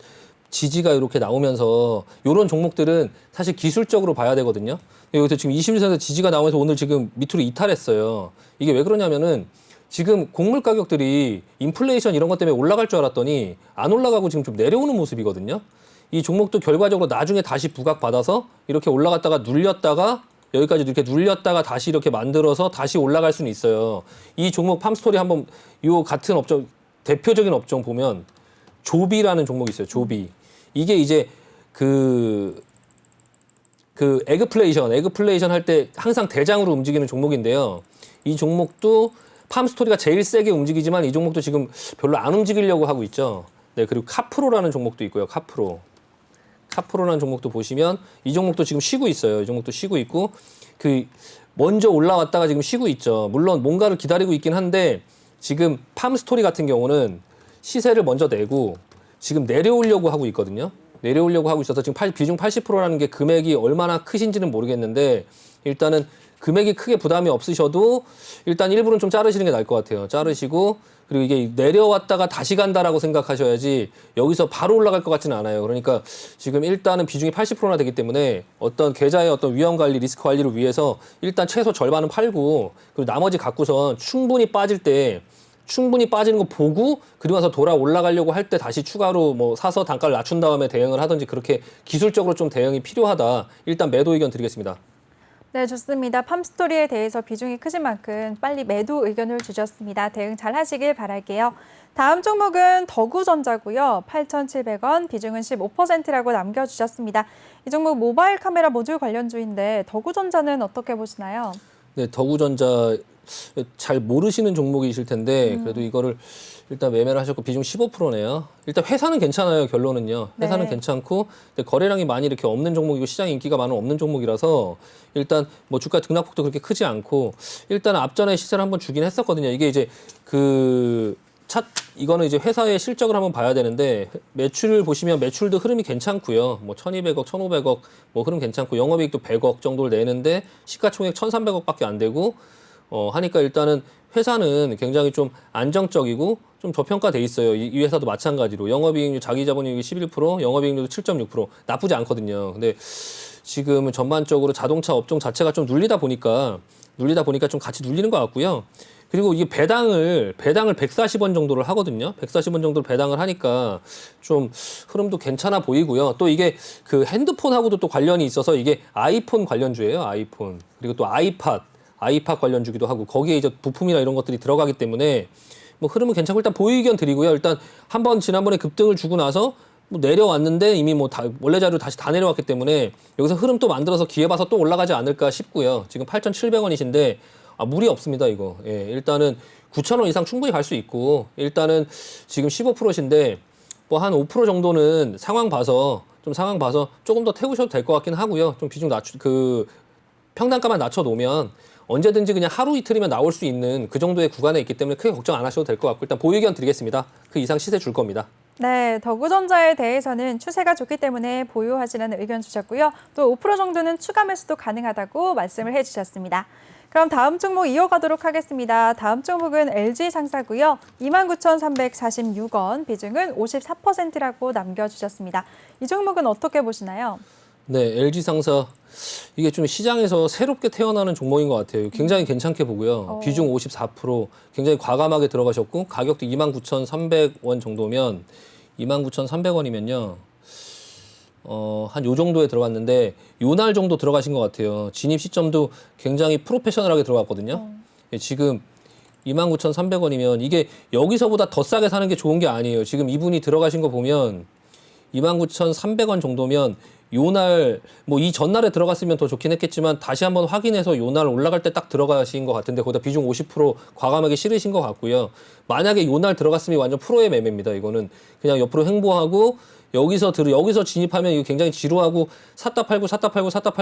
지지가 이렇게 나오면서 이런 종목들은 사실 기술적으로 봐야 되거든요. 여기서 지금 21선에서 지지가 나오면서 오늘 지금 밑으로 이탈했어요. 이게 왜 그러냐면은 지금 곡물 가격들이 인플레이션 이런 것 때문에 올라갈 줄 알았더니 안 올라가고 지금 좀 내려오는 모습이거든요. 이 종목도 결과적으로 나중에 다시 부각받아서 이렇게 올라갔다가 눌렸다가 여기까지 이렇게 눌렸다가 다시 이렇게 만들어서 다시 올라갈 수는 있어요. 이 종목 팜스토리 한번 요 같은 업종 대표적인 업종 보면 조비라는 종목이 있어요. 조비. 이게 이제 그 에그플레이션 할 때 항상 대장으로 움직이는 종목인데요. 이 종목도 팜스토리가 제일 세게 움직이지만 이 종목도 지금 별로 안 움직이려고 하고 있죠. 네, 그리고 카프로라는 종목도 있고요. 카프로라는 종목도 보시면 이 종목도 지금 쉬고 있어요. 이 종목도 쉬고 있고 그 먼저 올라왔다가 지금 쉬고 있죠. 물론 뭔가를 기다리고 있긴 한데 지금 팜스토리 같은 경우는 시세를 먼저 내고 지금 내려오려고 하고 있거든요. 내려오려고 하고 있어서 지금 비중 80%라는 게 금액이 얼마나 크신지는 모르겠는데 일단은 금액이 크게 부담이 없으셔도 일단 일부는 좀 자르시는 게 나을 것 같아요. 자르시고 그리고 이게 내려왔다가 다시 간다라고 생각하셔야지 여기서 바로 올라갈 것 같지는 않아요. 그러니까 지금 일단은 비중이 80%나 되기 때문에 어떤 계좌의 어떤 위험 관리, 리스크 관리를 위해서 일단 최소 절반은 팔고 그리고 나머지 갖고선 충분히 빠지는 거 보고 그리고 나서 돌아 올라가려고 할 때 다시 추가로 뭐 사서 단가를 낮춘 다음에 대응을 하든지 그렇게 기술적으로 좀 대응이 필요하다. 일단 매도 의견 드리겠습니다. 네, 좋습니다. 팜스토리에 대해서 비중이 크신 만큼 빨리 매도 의견을 주셨습니다. 대응 잘 하시길 바랄게요. 다음 종목은 더구전자고요. 8,700원, 비중은 15%라고 남겨주셨습니다. 이 종목 모바일 카메라 모듈 관련주인데 더구전자는 어떻게 보시나요? 네, 더구전자 잘 모르시는 종목이실 텐데 그래도 이거를 일단 매매를 하셨고 비중 15%네요. 일단 회사는 괜찮아요. 결론은요. 회사는 네. 괜찮고 근데 거래량이 많이 이렇게 없는 종목이고 시장 인기가 많은 없는 종목이라서 일단 뭐 주가 등락폭도 그렇게 크지 않고 일단 앞전에 시세를 한번 주긴 했었거든요. 이게 이제 이거는 이제 회사의 실적을 한번 봐야 되는데 매출을 보시면 매출도 흐름이 괜찮고요. 뭐 1,200억, 1,500억 뭐 흐름 괜찮고 영업이익도 100억 정도를 내는데 시가총액 1,300억밖에 안 되고 하니까 일단은 회사는 굉장히 좀 안정적이고 좀 저평가돼 있어요. 이 회사도 마찬가지로 영업이익률 자기 자본이익이 11%, 영업이익률도 7.6% 나쁘지 않거든요. 근데 지금은 전반적으로 자동차 업종 자체가 좀 눌리다 보니까 좀 같이 눌리는 것 같고요. 그리고 이게 배당을 140원 정도를 하거든요. 140원 정도를 배당을 하니까 좀 흐름도 괜찮아 보이고요. 또 이게 그 핸드폰하고도 또 관련이 있어서 이게 아이폰 관련주예요. 아이폰. 그리고 또 아이팟 관련주기도 하고 거기에 이제 부품이나 이런 것들이 들어가기 때문에 뭐 흐름은 괜찮고 일단 보유 의견 드리고요. 일단 한번 지난번에 급등을 주고 나서 뭐 내려왔는데 이미 뭐 다 원래 자료 다시 다 내려왔기 때문에 여기서 흐름 또 만들어서 기회 봐서 또 올라가지 않을까 싶고요. 지금 8,700원이신데 무리 없습니다, 이거. 예, 일단은 9,000원 이상 충분히 갈 수 있고, 일단은 지금 15%신데, 뭐 한 5% 정도는 상황 봐서 조금 더 태우셔도 될 것 같긴 하고요. 좀 비중 평단가만 낮춰놓으면 언제든지 그냥 하루 이틀이면 나올 수 있는 그 정도의 구간에 있기 때문에 크게 걱정 안 하셔도 될 것 같고, 일단 보유 의견 드리겠습니다. 그 이상 시세 줄 겁니다. 네, 더구전자에 대해서는 추세가 좋기 때문에 보유하시라는 의견 주셨고요. 또 5% 정도는 추가 매수도 가능하다고 말씀을 해주셨습니다. 그럼 다음 종목 이어가도록 하겠습니다. 다음 종목은 LG상사고요. 29,346원, 비중은 54%라고 남겨주셨습니다. 이 종목은 어떻게 보시나요? 네, LG상사 이게 좀 시장에서 새롭게 태어나는 종목인 것 같아요. 굉장히 괜찮게 보고요. 비중 54%, 굉장히 과감하게 들어가셨고 가격도 29,300원 정도면 29,300원이면요. 한 요 정도에 들어갔는데 요 날 정도 들어가신 것 같아요. 진입 시점도 굉장히 프로페셔널하게 들어갔거든요. 예, 지금 29,300원이면 이게 여기서보다 더 싸게 사는 게 좋은 게 아니에요. 지금 이분이 들어가신 거 보면 29,300원 정도면 요날 뭐 이 전날에 들어갔으면 더 좋긴 했겠지만 다시 한번 확인해서 요날 올라갈 때 딱 들어가신 것 같은데 거기다 비중 50% 과감하게 실으신 것 같고요. 만약에 요날 들어갔으면 완전 프로의 매매입니다. 이거는 그냥 옆으로 횡보하고 여기서 진입하면 이거 굉장히 지루하고 샀다 팔고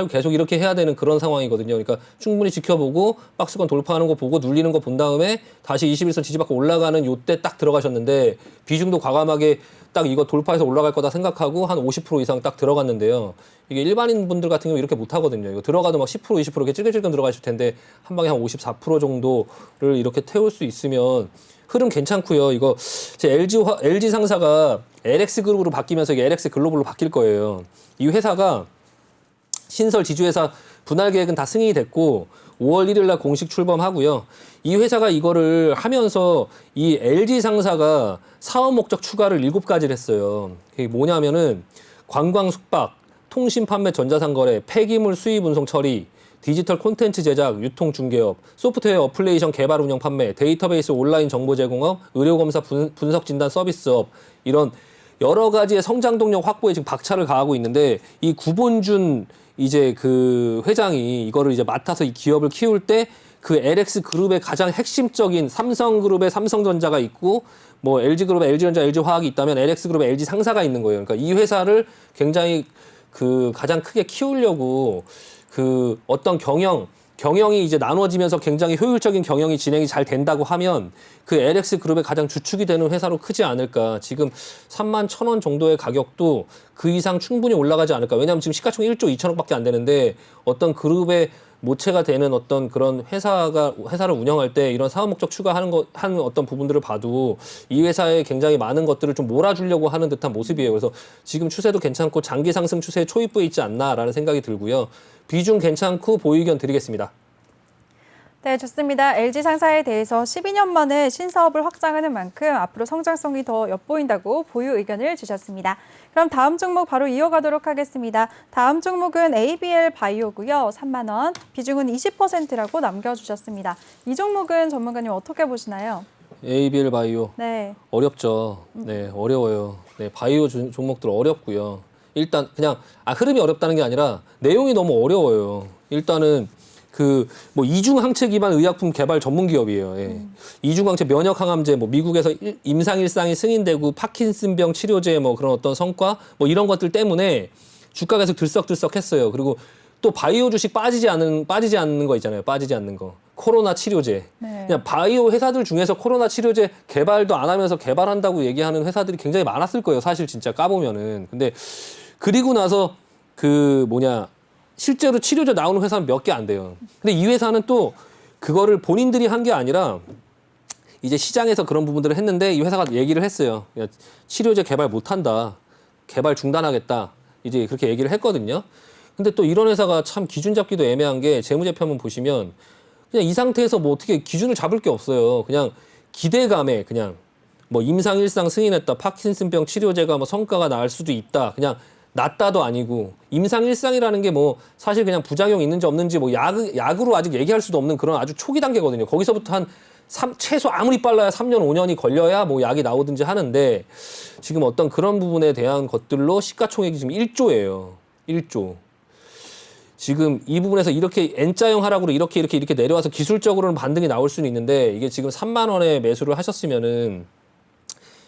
계속 이렇게 해야 되는 그런 상황이거든요. 그러니까 충분히 지켜보고 박스권 돌파하는 거 보고 눌리는 거 본 다음에 다시 21선 지지받고 올라가는 요때 딱 들어가셨는데 비중도 과감하게 딱 이거 돌파해서 올라갈 거다 생각하고 한 50% 이상 딱 들어갔는데요. 이게 일반인 분들 같은 경우 이렇게 못 하거든요. 이거 들어가도 막 10%, 20% 이렇게 찔끔찔끔 들어가실 텐데 한 방에 한 54% 정도를 이렇게 태울 수 있으면 흐름 괜찮고요. 이거 제 LG 상사가 LX 그룹으로 바뀌면서 이게 LX 글로벌로 바뀔 거예요. 이 회사가 신설 지주회사 분할 계획은 다 승인이 됐고 5월 1일 날 공식 출범하고요. 이 회사가 이거를 하면서 이 LG 상사가 사업 목적 추가를 7가지를 했어요. 그게 뭐냐면은 관광 숙박, 통신 판매 전자상거래, 폐기물 수입 운송 처리, 디지털 콘텐츠 제작, 유통 중개업, 소프트웨어 어플리케이션 개발 운영 판매, 데이터베이스 온라인 정보 제공업, 의료 검사 분석 진단 서비스업 이런 여러 가지의 성장 동력 확보에 지금 박차를 가하고 있는데 이 구본준 이제 그 회장이 이거를 이제 맡아서 이 기업을 키울 때 그 LX 그룹의 가장 핵심적인 삼성그룹의 삼성전자가 있고 뭐 LG그룹의 LG전자, LG화학이 있다면 LX그룹의 LG 상사가 있는 거예요. 그러니까 이 회사를 굉장히 그 가장 크게 키우려고 그 어떤 경영이 이제 나눠지면서 굉장히 효율적인 경영이 진행이 잘 된다고 하면 그 LX 그룹의 가장 주축이 되는 회사로 크지 않을까. 지금 31,000원 정도의 가격도 그 이상 충분히 올라가지 않을까. 왜냐하면 지금 시가총액 1조 2천억밖에 안 되는데 어떤 그룹의 모체가 되는 어떤 그런 회사를 운영할 때 이런 사업 목적 추가하는 어떤 부분들을 봐도 이 회사에 굉장히 많은 것들을 좀 몰아주려고 하는 듯한 모습이에요. 그래서 지금 추세도 괜찮고 장기 상승 추세에 초입부에 있지 않나라는 생각이 들고요. 비중 괜찮고 보유 의견 드리겠습니다. 네, 좋습니다. LG 상사에 대해서 12년 만에 신사업을 확장하는 만큼 앞으로 성장성이 더 엿보인다고 보유 의견을 주셨습니다. 그럼 다음 종목 바로 이어가도록 하겠습니다. 다음 종목은 ABL 바이오고요. 3만 원, 비중은 20%라고 남겨주셨습니다. 이 종목은 전문가님 어떻게 보시나요? ABL 바이오 네. 어렵죠. 네, 어려워요. 네, 바이오 종목들 어렵고요. 일단 그냥 흐름이 어렵다는 게 아니라 내용이 너무 어려워요. 일단은 그 뭐 이중항체 기반 의약품 개발 전문 기업이에요. 예. 이중항체 면역 항암제 뭐 미국에서 임상일상이 승인되고 파킨슨병 치료제 뭐 그런 어떤 성과 뭐 이런 것들 때문에 주가가 계속 들썩들썩했어요. 그리고 또 바이오 주식 빠지지 않는 거 있잖아요. 빠지지 않는 거. 코로나 치료제. 네. 그냥 바이오 회사들 중에서 코로나 치료제 개발도 안 하면서 개발한다고 얘기하는 회사들이 굉장히 많았을 거예요. 사실 진짜 까보면은. 근데 그리고 나서 실제로 치료제 나오는 회사는 몇 개 안 돼요. 근데 이 회사는 또 그거를 본인들이 한 게 아니라 이제 시장에서 그런 부분들을 했는데 이 회사가 얘기를 했어요. 야, 치료제 개발 못 한다. 개발 중단하겠다. 이제 그렇게 얘기를 했거든요. 근데 또 이런 회사가 참 기준 잡기도 애매한 게 재무제표 한번 보시면 그냥 이 상태에서 뭐 어떻게 기준을 잡을 게 없어요. 그냥 기대감에 그냥 뭐 임상일상 승인했다. 파킨슨병 치료제가 뭐 성과가 나을 수도 있다. 그냥 낫다도 아니고 임상일상이라는 게 뭐 사실 그냥 부작용 있는지 없는지 뭐 약으로 아직 얘기할 수도 없는 그런 아주 초기 단계거든요. 거기서부터 한 최소 아무리 빨라야 3년, 5년이 걸려야 뭐 약이 나오든지 하는데 지금 어떤 그런 부분에 대한 것들로 시가총액이 지금 1조예요. 1조. 지금 이 부분에서 이렇게 N자형 하락으로 이렇게 내려와서 기술적으로는 반등이 나올 수는 있는데 이게 지금 3만 원에 매수를 하셨으면은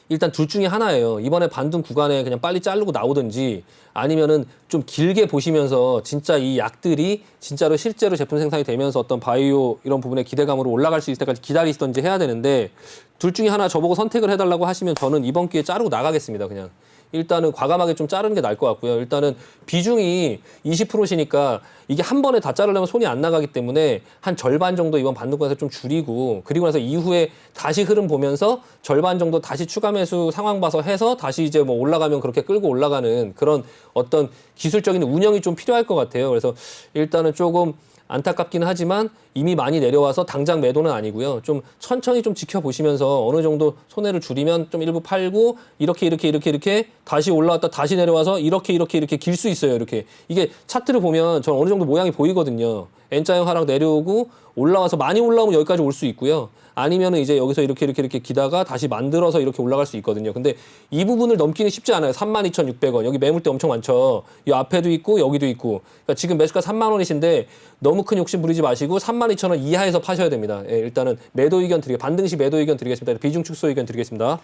일단 둘 중에 하나예요. 이번에 반등 구간에 그냥 빨리 자르고 나오든지 아니면은 좀 길게 보시면서 진짜 이 약들이 진짜로 실제로 제품 생산이 되면서 어떤 바이오 이런 부분에 기대감으로 올라갈 수 있을 때까지 기다리시든지 해야 되는데 둘 중에 하나 저보고 선택을 해달라고 하시면 저는 이번 기회에 자르고 나가겠습니다. 그냥. 일단은 과감하게 좀 자르는 게 나을 것 같고요. 일단은 비중이 20%시니까 이게 한 번에 다 자르려면 손이 안 나가기 때문에 한 절반 정도 이번 반등권에서 좀 줄이고 그리고 나서 이후에 다시 흐름 보면서 절반 정도 다시 추가 매수 상황 봐서 해서 다시 이제 뭐 올라가면 그렇게 끌고 올라가는 그런 어떤 기술적인 운영이 좀 필요할 것 같아요. 그래서 일단은 조금 안타깝긴 하지만 이미 많이 내려와서 당장 매도는 아니고요. 좀 천천히 좀 지켜보시면서 어느 정도 손해를 줄이면 좀 일부 팔고 이렇게 다시 올라왔다 다시 내려와서 이렇게 길 수 있어요. 이렇게. 이게 차트를 보면 저는 어느 정도 모양이 보이거든요. N자형 하락 내려오고 올라와서 많이 올라오면 여기까지 올 수 있고요. 아니면은 이제 여기서 이렇게 기다가 다시 만들어서 이렇게 올라갈 수 있거든요. 근데 이 부분을 넘기는 쉽지 않아요. 32,600원. 여기 매물대 엄청 많죠. 이 앞에도 있고 여기도 있고. 그러니까 지금 매수가 3만 원이신데 너무 큰 욕심 부리지 마시고 32,000원 이하에서 파셔야 됩니다. 예, 일단은 매도 의견 반등시 매도 의견 드리겠습니다. 비중 축소 의견 드리겠습니다.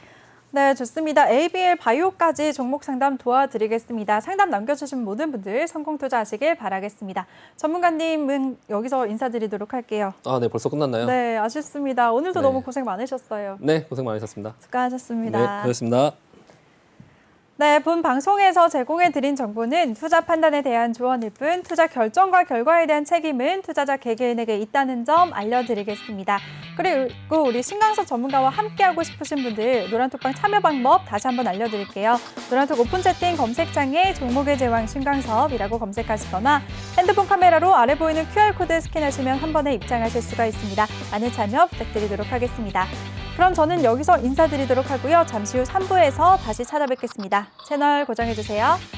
네, 좋습니다. ABL 바이오까지 종목 상담 도와드리겠습니다. 상담 남겨주신 모든 분들 성공 투자하시길 바라겠습니다. 전문가님은 여기서 인사드리도록 할게요. 아, 네, 벌써 끝났나요? 네, 아쉽습니다. 오늘도 네. 너무 고생 많으셨어요. 네, 고생 많으셨습니다. 수고하셨습니다. 네, 고맙습니다. 네, 본 방송에서 제공해드린 정보는 투자 판단에 대한 조언일 뿐 투자 결정과 결과에 대한 책임은 투자자 개개인에게 있다는 점 알려드리겠습니다. 그리고 우리 신강섭 전문가와 함께하고 싶으신 분들 노란톡방 참여 방법 다시 한번 알려드릴게요. 노란톡 오픈 채팅 검색창에 종목의 제왕 신강섭이라고 검색하시거나 핸드폰 카메라로 아래 보이는 QR코드 스캔하시면 한 번에 입장하실 수가 있습니다. 많은 참여 부탁드리도록 하겠습니다. 그럼 저는 여기서 인사드리도록 하고요. 잠시 후 3부에서 다시 찾아뵙겠습니다. 채널 고정해주세요.